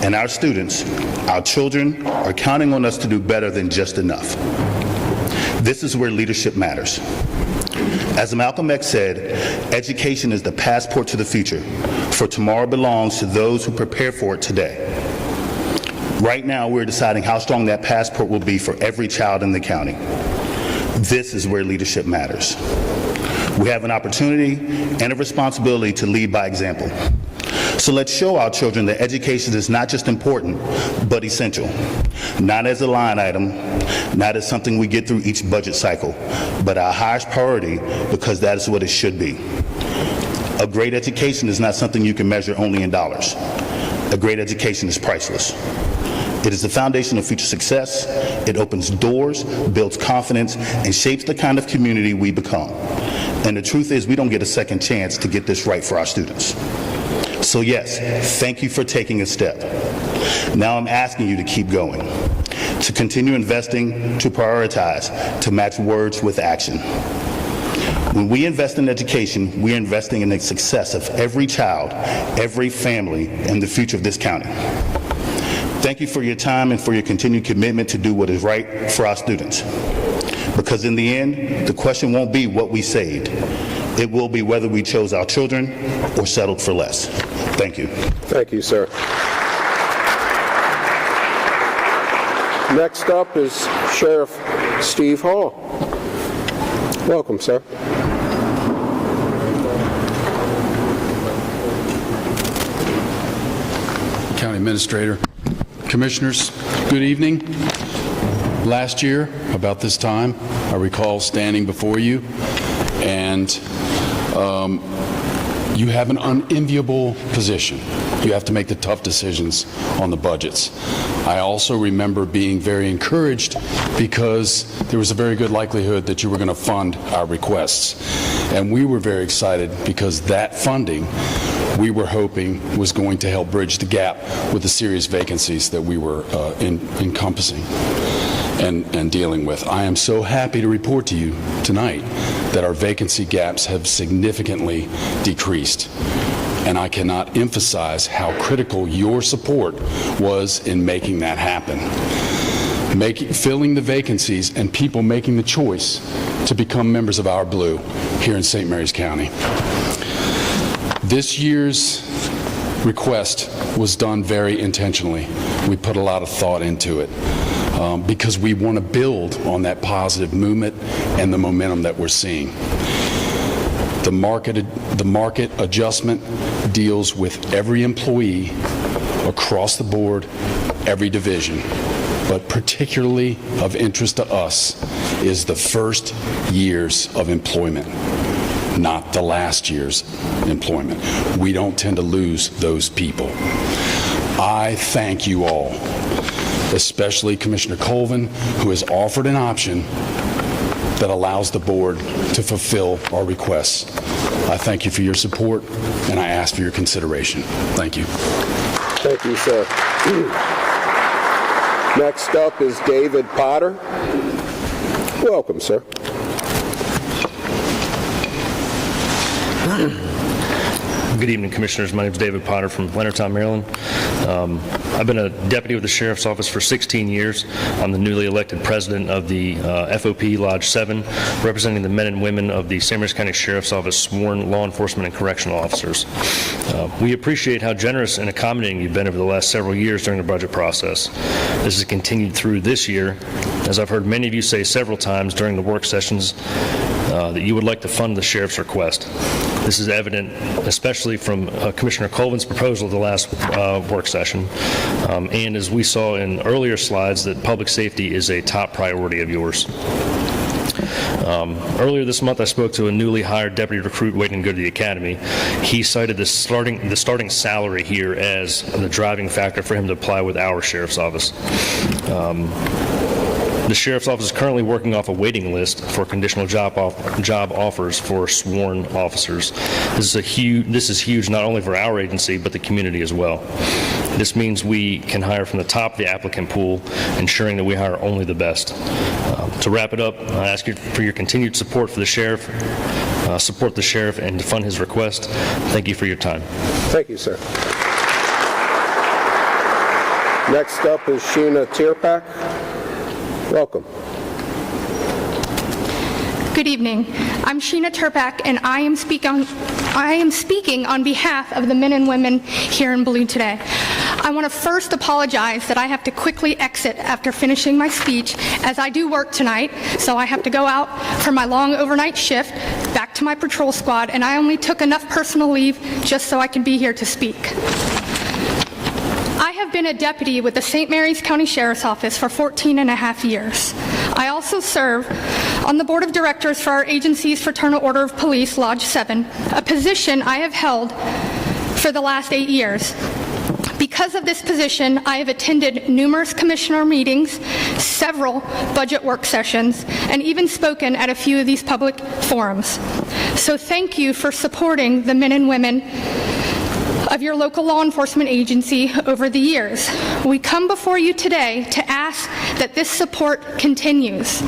And our students, our children, are counting on us to do better than just enough. This is where leadership matters. As Malcolm X said, education is the passport to the future, for tomorrow belongs to those who prepare for it today. Right now, we're deciding how strong that passport will be for every child in the county. This is where leadership matters. We have an opportunity and a responsibility to lead by example. So let's show our children that education is not just important, but essential. Not as a line item, not as something we get through each budget cycle, but our highest priority because that is what it should be. A great education is not something you can measure only in dollars. A great education is priceless. It is the foundation of future success. It opens doors, builds confidence, and shapes the kind of community we become. And the truth is, we don't get a second chance to get this right for our students. So yes, thank you for taking a step. Now I'm asking you to keep going, to continue investing, to prioritize, to match words with action. When we invest in education, we're investing in the success of every child, every family, and the future of this county. Thank you for your time and for your continued commitment to do what is right for our students. Because in the end, the question won't be what we saved. It will be whether we chose our children or settled for less. Thank you. Thank you, sir. Next up is Sheriff Steve Hall. Welcome, sir. County Administrator, Commissioners, good evening. Last year, about this time, I recall standing before you, and you have an unenviable position. You have to make the tough decisions on the budgets. I also remember being very encouraged because there was a very good likelihood that you were going to fund our requests. And we were very excited because that funding we were hoping was going to help bridge the gap with the serious vacancies that we were encompassing and dealing with. I am so happy to report to you tonight that our vacancy gaps have significantly decreased. And I cannot emphasize how critical your support was in making that happen. Filling the vacancies and people making the choice to become members of our Blue here in St. Mary's County. This year's request was done very intentionally. We put a lot of thought into it because we want to build on that positive movement and the momentum that we're seeing. The market adjustment deals with every employee across the board, every division, but particularly of interest to us is the first years of employment, not the last year's employment. We don't tend to lose those people. I thank you all, especially Commissioner Colvin, who has offered an option that allows the board to fulfill our requests. I thank you for your support, and I ask for your consideration. Thank you. Thank you, sir. Next up is David Potter. Welcome, sir. Good evening, Commissioners. My name is David Potter from Leonardtown, Maryland. I've been a deputy with the Sheriff's Office for 16 years. I'm the newly elected president of the FOP Lodge 7, representing the men and women of the St. Mary's County Sheriff's Office sworn law enforcement and correctional officers. We appreciate how generous and accommodating you've been over the last several years during the budget process. This has continued through this year, as I've heard many of you say several times during the work sessions that you would like to fund the sheriff's request. This is evident especially from Commissioner Colvin's proposal at the last work session, and as we saw in earlier slides, that public safety is a top priority of yours. Earlier this month, I spoke to a newly hired deputy recruit waiting to go to the academy. He cited the starting salary here as the driving factor for him to apply with our sheriff's office. The Sheriff's Office is currently working off a waiting list for conditional job offers for sworn officers. This is huge not only for our agency, but the community as well. This means we can hire from the top of the applicant pool, ensuring that we hire only the best. To wrap it up, I ask you for your continued support for the sheriff, support the sheriff, and to fund his request. Thank you for your time. Thank you, sir. Next up is Sheena Tierpak. Welcome. Good evening. I'm Sheena Turpak, and I am speaking on behalf of the men and women here in blue today. I want to first apologize that I have to quickly exit after finishing my speech, as I do work tonight, so I have to go out for my long overnight shift, back to my patrol squad, and I only took enough personal leave just so I could be here to speak. I have been a deputy with the St. Mary's County Sheriff's Office for 14 and a half years. I also serve on the board of directors for our agency's Fraternal Order of Police, Lodge 7, a position I have held for the last 8 years. Because of this position, I have attended numerous commissioner meetings, several budget work sessions, and even spoken at a few of these public forums. So thank you for supporting the men and women of your local law enforcement agency over the years. We come before you today to ask that this support continues.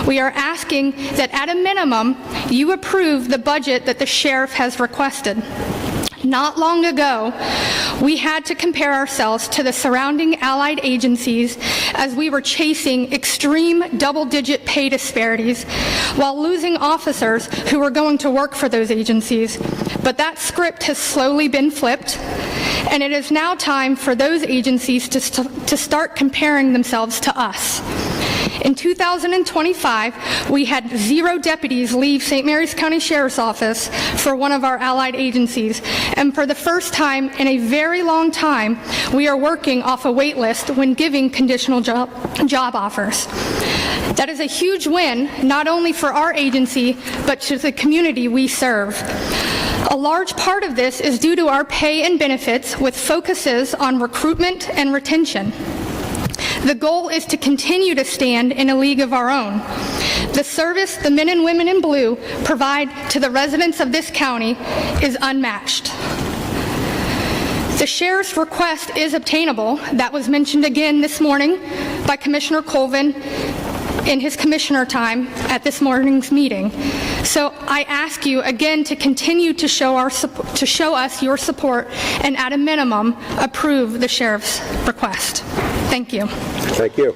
We are asking that at a minimum, you approve the budget that the sheriff has requested. Not long ago, we had to compare ourselves to the surrounding allied agencies as we were chasing extreme double-digit pay disparities while losing officers who were going to work for those agencies. But that script has slowly been flipped, and it is now time for those agencies to start comparing themselves to us. In 2025, we had 0 deputies leave St. Mary's County Sheriff's Office for one of our allied agencies. And for the first time in a very long time, we are working off a wait list when giving conditional job offers. That is a huge win, not only for our agency, but to the community we serve. A large part of this is due to our pay and benefits with focuses on recruitment and retention. The goal is to continue to stand in a league of our own. The service the men and women in blue provide to the residents of this county is unmatched. The sheriff's request is obtainable. That was mentioned again this morning by Commissioner Colvin in his commissioner time at this morning's meeting. So I ask you again to continue to show us your support and at a minimum approve the sheriff's request. Thank you. Thank you.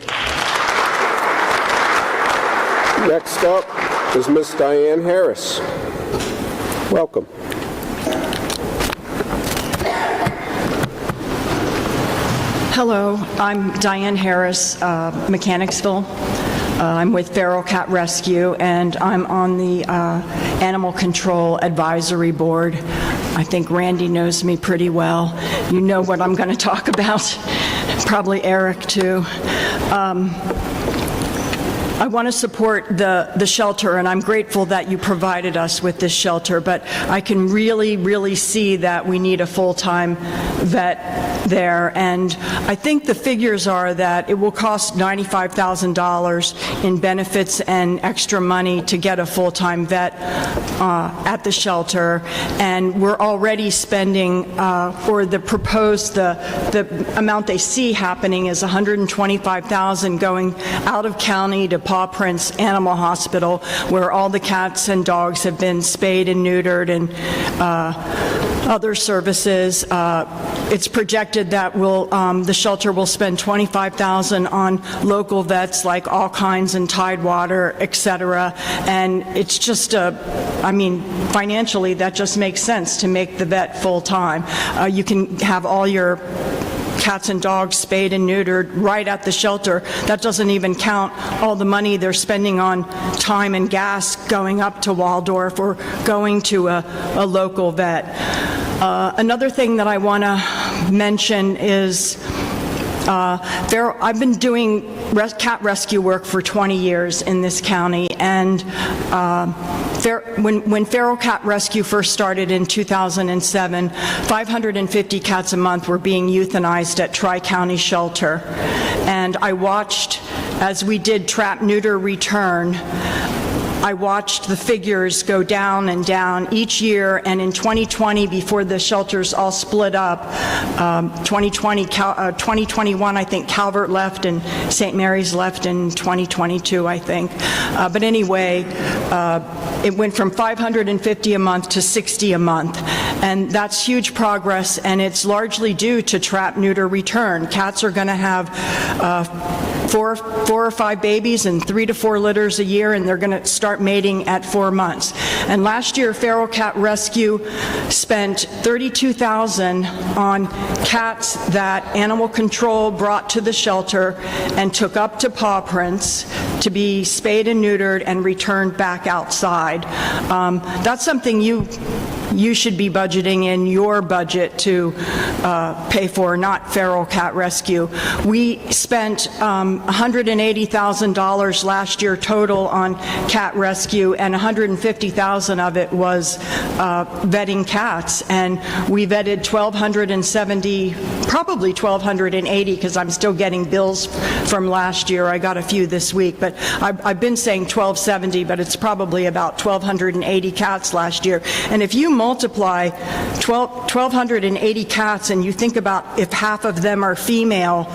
Next up is Ms. Diane Harris. Welcome. Hello, I'm Diane Harris, Mechanicsville. I'm with Feral Cat Rescue, and I'm on the Animal Control Advisory Board. I think Randy knows me pretty well. You know what I'm going to talk about. Probably Eric, too. I want to support the shelter, and I'm grateful that you provided us with this shelter, but I can really see that we need a full-time vet there, and I think the figures are that it will cost $95,000 in benefits and extra money to get a full-time vet at the shelter, and we're already spending, or the proposed, the amount they see happening is $125,000 going out of county to Paw Prints Animal Hospital, where all the cats and dogs have been spayed and neutered, and other services. It's projected that the shelter will spend $25,000 on local vets like All Kinds and Tidewater, et cetera. And it's just financially, that just makes sense to make the vet full-time. You can have all your cats and dogs spayed and neutered right at the shelter. That doesn't even count all the money they're spending on time and gas going up to Waldorf or going to a local vet. Another thing that I want to mention is I've been doing cat rescue work for 20 years in this county, and when Feral Cat Rescue first started in 2007, 550 cats a month were being euthanized at Tri-County Shelter. And I watched, as we did trap, neuter, return, I watched the figures go down and down each year, and in 2020, before the shelters all split up, 2021, I think Calvert left and St. Mary's left in 2022, I think. But anyway, it went from 550 a month to 60 a month, and that's huge progress, and it's largely due to trap, neuter, return. Cats are going to have four or five babies and 3 to 4 litters a year, and they're going to start mating at 4 months. And last year, Feral Cat Rescue spent $32,000 on cats that animal control brought to the shelter and took up to Paw Prints to be spayed and neutered and returned back outside. That's something you should be budgeting in your budget to pay for, not Feral Cat Rescue. We spent $180,000 last year total on cat rescue, and $150,000 of it was vetting cats. And we vetted 1,270, probably 1,280, because I'm still getting bills from last year. I got a few this week, but I've been saying 1,270, but it's probably about 1,280 cats last year. And if you multiply 1,280 cats and you think about if half of them are female,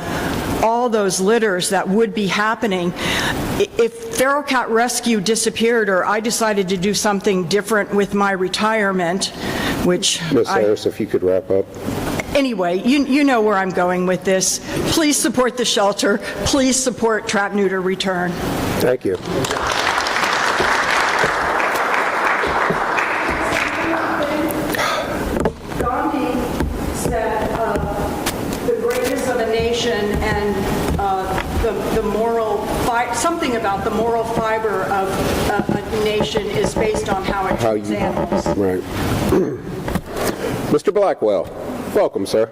all those litters that would be happening. If Feral Cat Rescue disappeared, or I decided to do something different with my retirement, which Ms. Harris, if you could wrap up. Anyway, you know where I'm going with this. Please support the shelter. Please support Trap, Neuter, Return. Thank you. Gandhi said the greatness of a nation and the moral, something about the moral fiber of a nation is based on how it treats animals. Right. Mr. Blackwell, welcome, sir.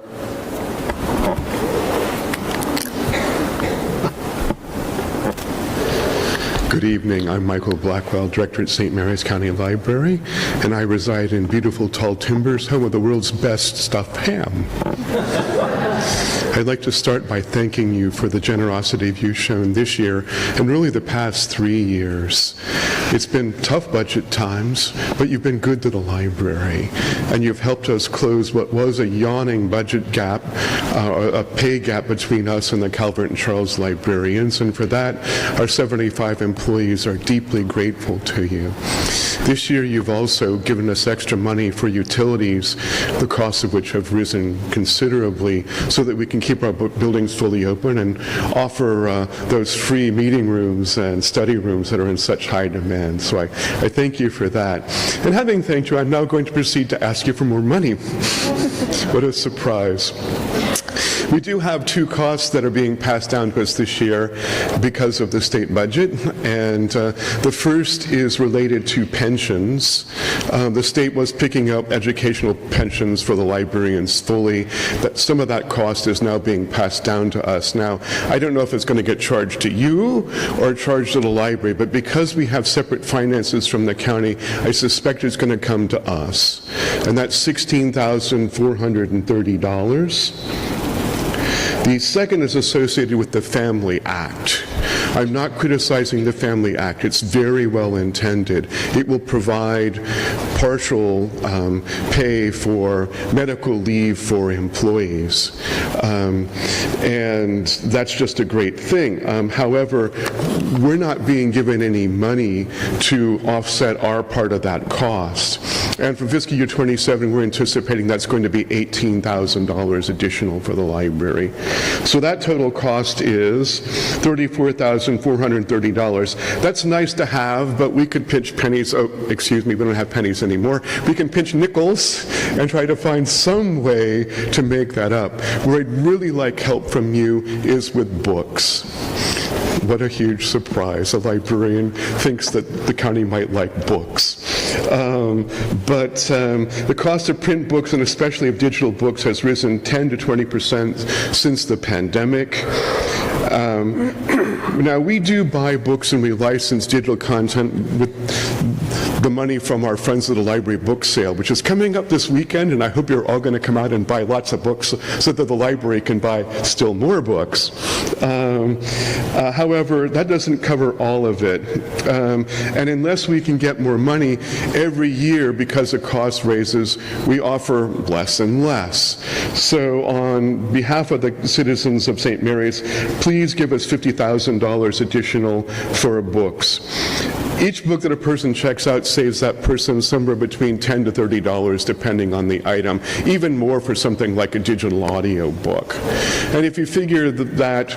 Good evening. I'm Michael Blackwell, Director at St. Mary's County Library, and I reside in beautiful Tall Timbers, home of the world's best stuffed ham. I'd like to start by thanking you for the generosity you've shown this year and really the past 3 years. It's been tough budget times, but you've been good to the library, and you've helped us close what was a yawning budget gap, a pay gap between us and the Calvert and Charles librarians, and for that, our 75 employees are deeply grateful to you. This year, you've also given us extra money for utilities, the costs of which have risen considerably, so that we can keep our buildings fully open and offer those free meeting rooms and study rooms that are in such high demand. So I thank you for that. And having thanked you, I'm now going to proceed to ask you for more money. What a surprise. We do have two costs that are being passed down to us this year because of the state budget, and the first is related to pensions. The state was picking up educational pensions for the librarians fully. Some of that cost is now being passed down to us. Now, I don't know if it's going to get charged to you or charged to the library, but because we have separate finances from the county, I suspect it's going to come to us. And that's $16,430. The second is associated with the Family Act. I'm not criticizing the Family Act. It's very well intended. It will provide partial pay for medical leave for employees. And that's just a great thing. However, we're not being given any money to offset our part of that cost. And for fiscal year 27, we're anticipating that's going to be $18,000 additional for the library. So that total cost is $34,430. That's nice to have, but we could pinch pennies. Oh, excuse me, we don't have pennies anymore. We can pinch nickels and try to find some way to make that up. Where I'd really like help from you is with books. What a huge surprise. A librarian thinks that the county might like books. But the cost of print books, and especially of digital books, has risen 10 to 20% since the pandemic. Now, we do buy books and we license digital content with the money from our Friends of the Library book sale, which is coming up this weekend, and I hope you're all going to come out and buy lots of books so that the library can buy still more books. However, that doesn't cover all of it. And unless we can get more money every year because the cost raises, we offer less and less. So on behalf of the citizens of St. Mary's, please give us $50,000 additional for books. Each book that a person checks out saves that person somewhere between $10 to $30, depending on the item, even more for something like a digital audio book. And if you figure that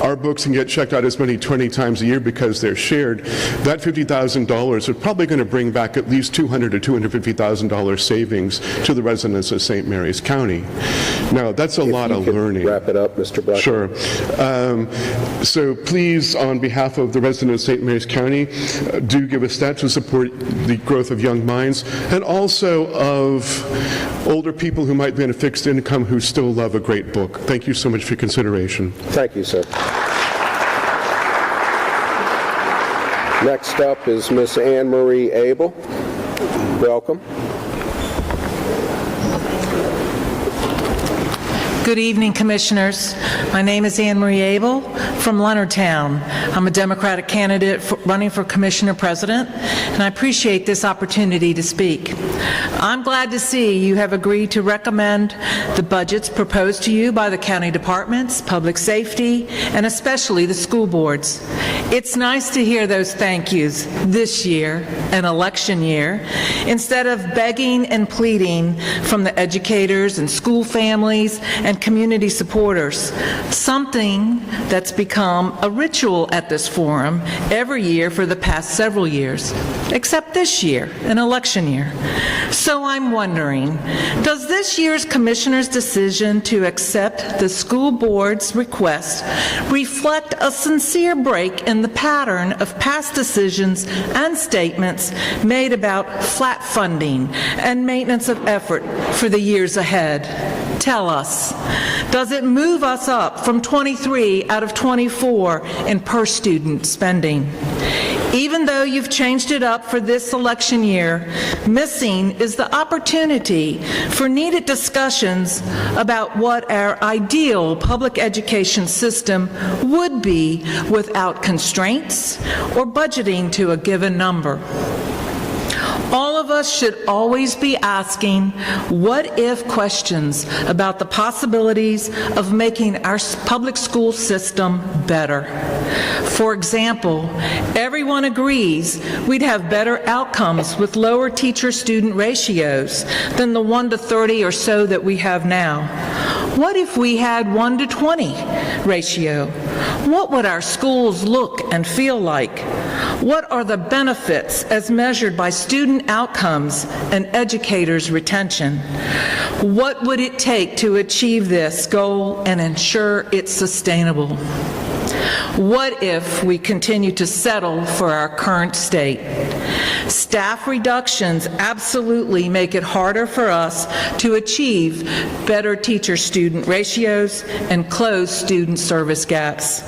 our books can get checked out as many 20 times a year because they're shared, that $50,000 is probably going to bring back at least $200,000 to $250,000 savings to the residents of St. Mary's County. Now, that's a lot of learning. Wrap it up, Mr. Black. Sure. So please, on behalf of the residents of St. Mary's County, do give us that to support the growth of young minds and also of older people who might be on a fixed income who still love a great book. Thank you so much for your consideration. Thank you, sir. Next up is Miss Anne Marie Abel. Welcome. Good evening, Commissioners. My name is Anne Marie Abel from Leonardtown. I'm a Democratic candidate running for Commissioner President, and I appreciate this opportunity to speak. I'm glad to see you have agreed to recommend the budgets proposed to you by the county departments, public safety, and especially the school boards. It's nice to hear those thank yous this year, an election year, instead of begging and pleading from the educators and school families and community supporters, something that's become a ritual at this forum every year for the past several years, except this year, an election year. So I'm wondering, does this year's Commissioner's decision to accept the school board's request reflect a sincere break in the pattern of past decisions and statements made about flat funding and maintenance of effort for the years ahead? Tell us, does it move us up from 23 out of 24 in per student spending? Even though you've changed it up for this election year, missing is the opportunity for needed discussions about what our ideal public education system would be without constraints or budgeting to a given number. All of us should always be asking what-if questions about the possibilities of making our public school system better. For example, everyone agrees we'd have better outcomes with lower teacher-student ratios than the 1 to 30 or so that we have now. What if we had 1 to 20 ratio What would our schools look and feel like? What are the benefits as measured by student outcomes and educators' retention? What would it take to achieve this goal and ensure it's sustainable? What if we continue to settle for our current state? Staff reductions absolutely make it harder for us to achieve better teacher-student ratios and close student service gaps.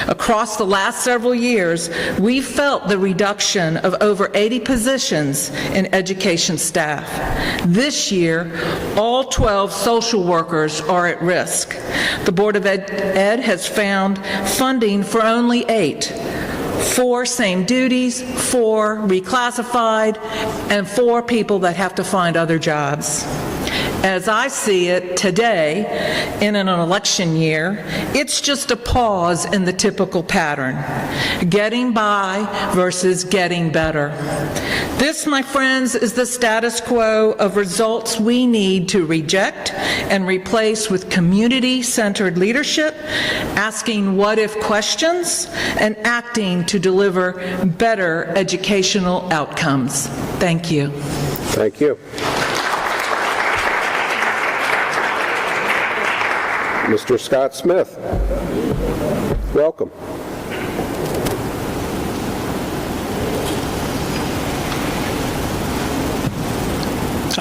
Across the last several years, we felt the reduction of over 80 positions in education staff. This year, all 12 social workers are at risk. The Board of Ed has found funding for only 8. 4 same duties, 4 reclassified, and 4 people that have to find other jobs. As I see it today, in an election year, it's just a pause in the typical pattern. Getting by versus getting better. This, my friends, is the status quo of results we need to reject and replace with community-centered leadership, asking what-if questions, and acting to deliver better educational outcomes. Thank you. Thank you. Mr. Scott Smith, welcome.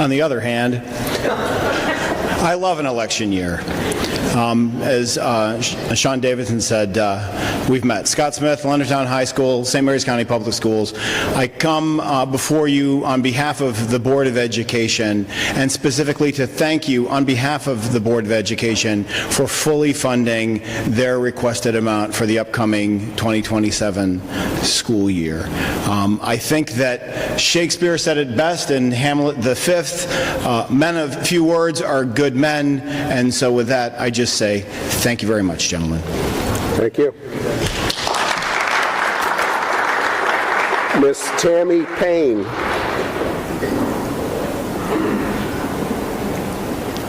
On the other hand, I love an election year. As Sean Davidson said, we've met. Scott Smith, Leonardtown High School, St. Mary's County Public Schools. I come before you on behalf of the Board of Education, and specifically to thank you on behalf of the Board of Education for fully funding their requested amount for the upcoming 2027 school year. I think that Shakespeare said it best in Hamlet V, men of few words are good men, and so with that, I just say thank you very much, gentlemen. Thank you. Miss Tammy Payne.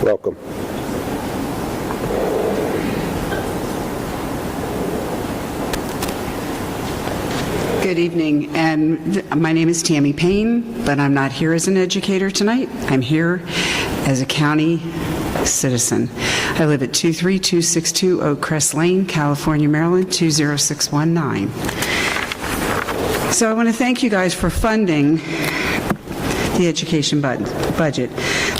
Welcome. Good evening, and my name is Tammy Payne, but I'm not here as an educator tonight. I'm here as a county citizen. I live at 23262 Oak Crest Lane, California, Maryland, 20619. So I want to thank you guys for funding the education budget.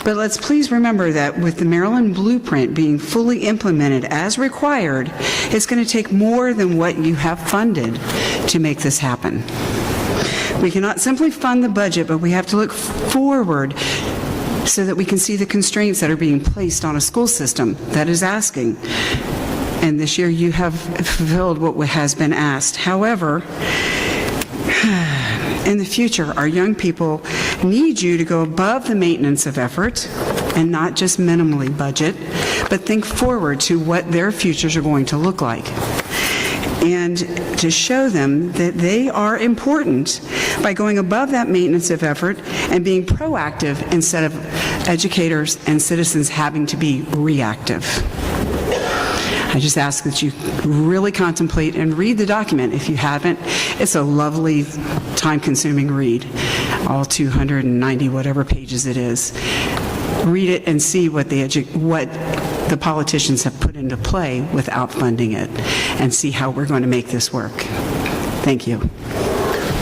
But let's please remember that with the Maryland Blueprint being fully implemented as required, it's going to take more than what you have funded to make this happen. We cannot simply fund the budget, but we have to look forward so that we can see the constraints that are being placed on a school system that is asking. And this year you have fulfilled what has been asked. However, in the future, our young people need you to go above the maintenance of effort and not just minimally budget, but think forward to what their futures are going to look like. And to show them that they are important by going above that maintenance of effort and being proactive instead of educators and citizens having to be reactive. I just ask that you really contemplate and read the document. If you haven't, it's a lovely, time-consuming read, all 290 whatever pages it is. Read it and see what the politicians have put into play without funding it, and see how we're going to make this work. Thank you.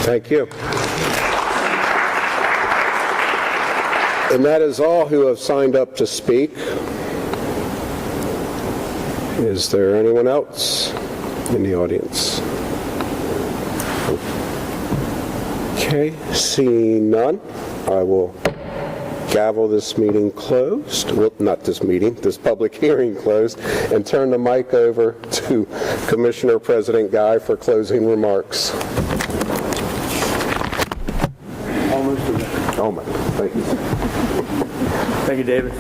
Thank you. And that is all who have signed up to speak. Is there anyone else in the audience? Okay, seeing none, I will gavel this meeting closed. Well, not this meeting, this public hearing closed, and turn the mic over to Commissioner President Guy for closing remarks. Almost a minute. Oh my, thank you. Thank you, David.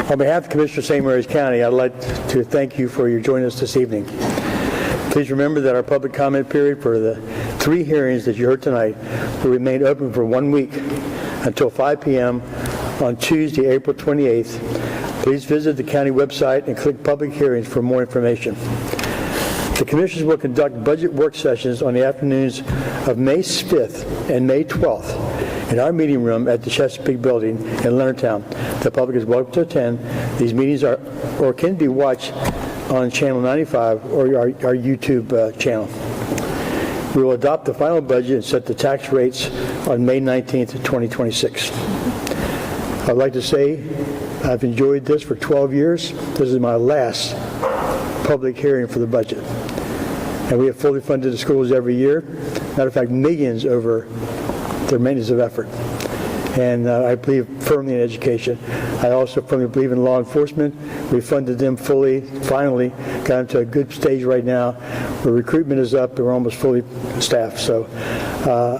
On behalf of Commissioner St. Mary's County, I'd like to thank you for your joining us this evening. Please remember that our public comment period for the 3 hearings that you heard tonight will remain open for 1 week until 5 p.m. on Tuesday, April 28th, Please visit the county website and click Public Hearings for more information. The commissioners will conduct budget work sessions on the afternoons of May 5th and May 12th in our meeting room at the Chesapeake Building in Leonardtown. The public is welcome to attend. These meetings are or can be watched on Channel 95 or our YouTube channel. We will adopt the final budget and set the tax rates on May 19th, 2026. I'd like to say I've enjoyed this for 12 years. This is my last public hearing for the budget. And we have fully funded the schools every year. Matter of fact, millions over their maintenance of effort. And I believe firmly in education. I also firmly believe in law enforcement. We funded them fully, finally, got them to a good stage right now where recruitment is up and we're almost fully staffed. So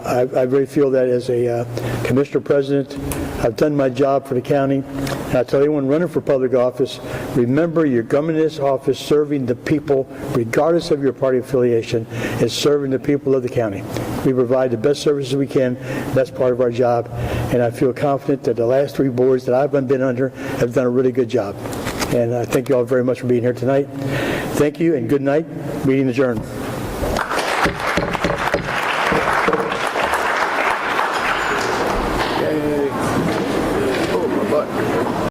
I really feel that as a commissioner president, I've done my job for the county. And I tell anyone running for public office, remember your government in this office serving the people, regardless of your party affiliation, is serving the people of the county. We provide the best services we can. That's part of our job. And I feel confident that the last 3 boards that I've been under have done a really good job. And I thank you all very much for being here tonight. Thank you and good night. Meeting adjourned.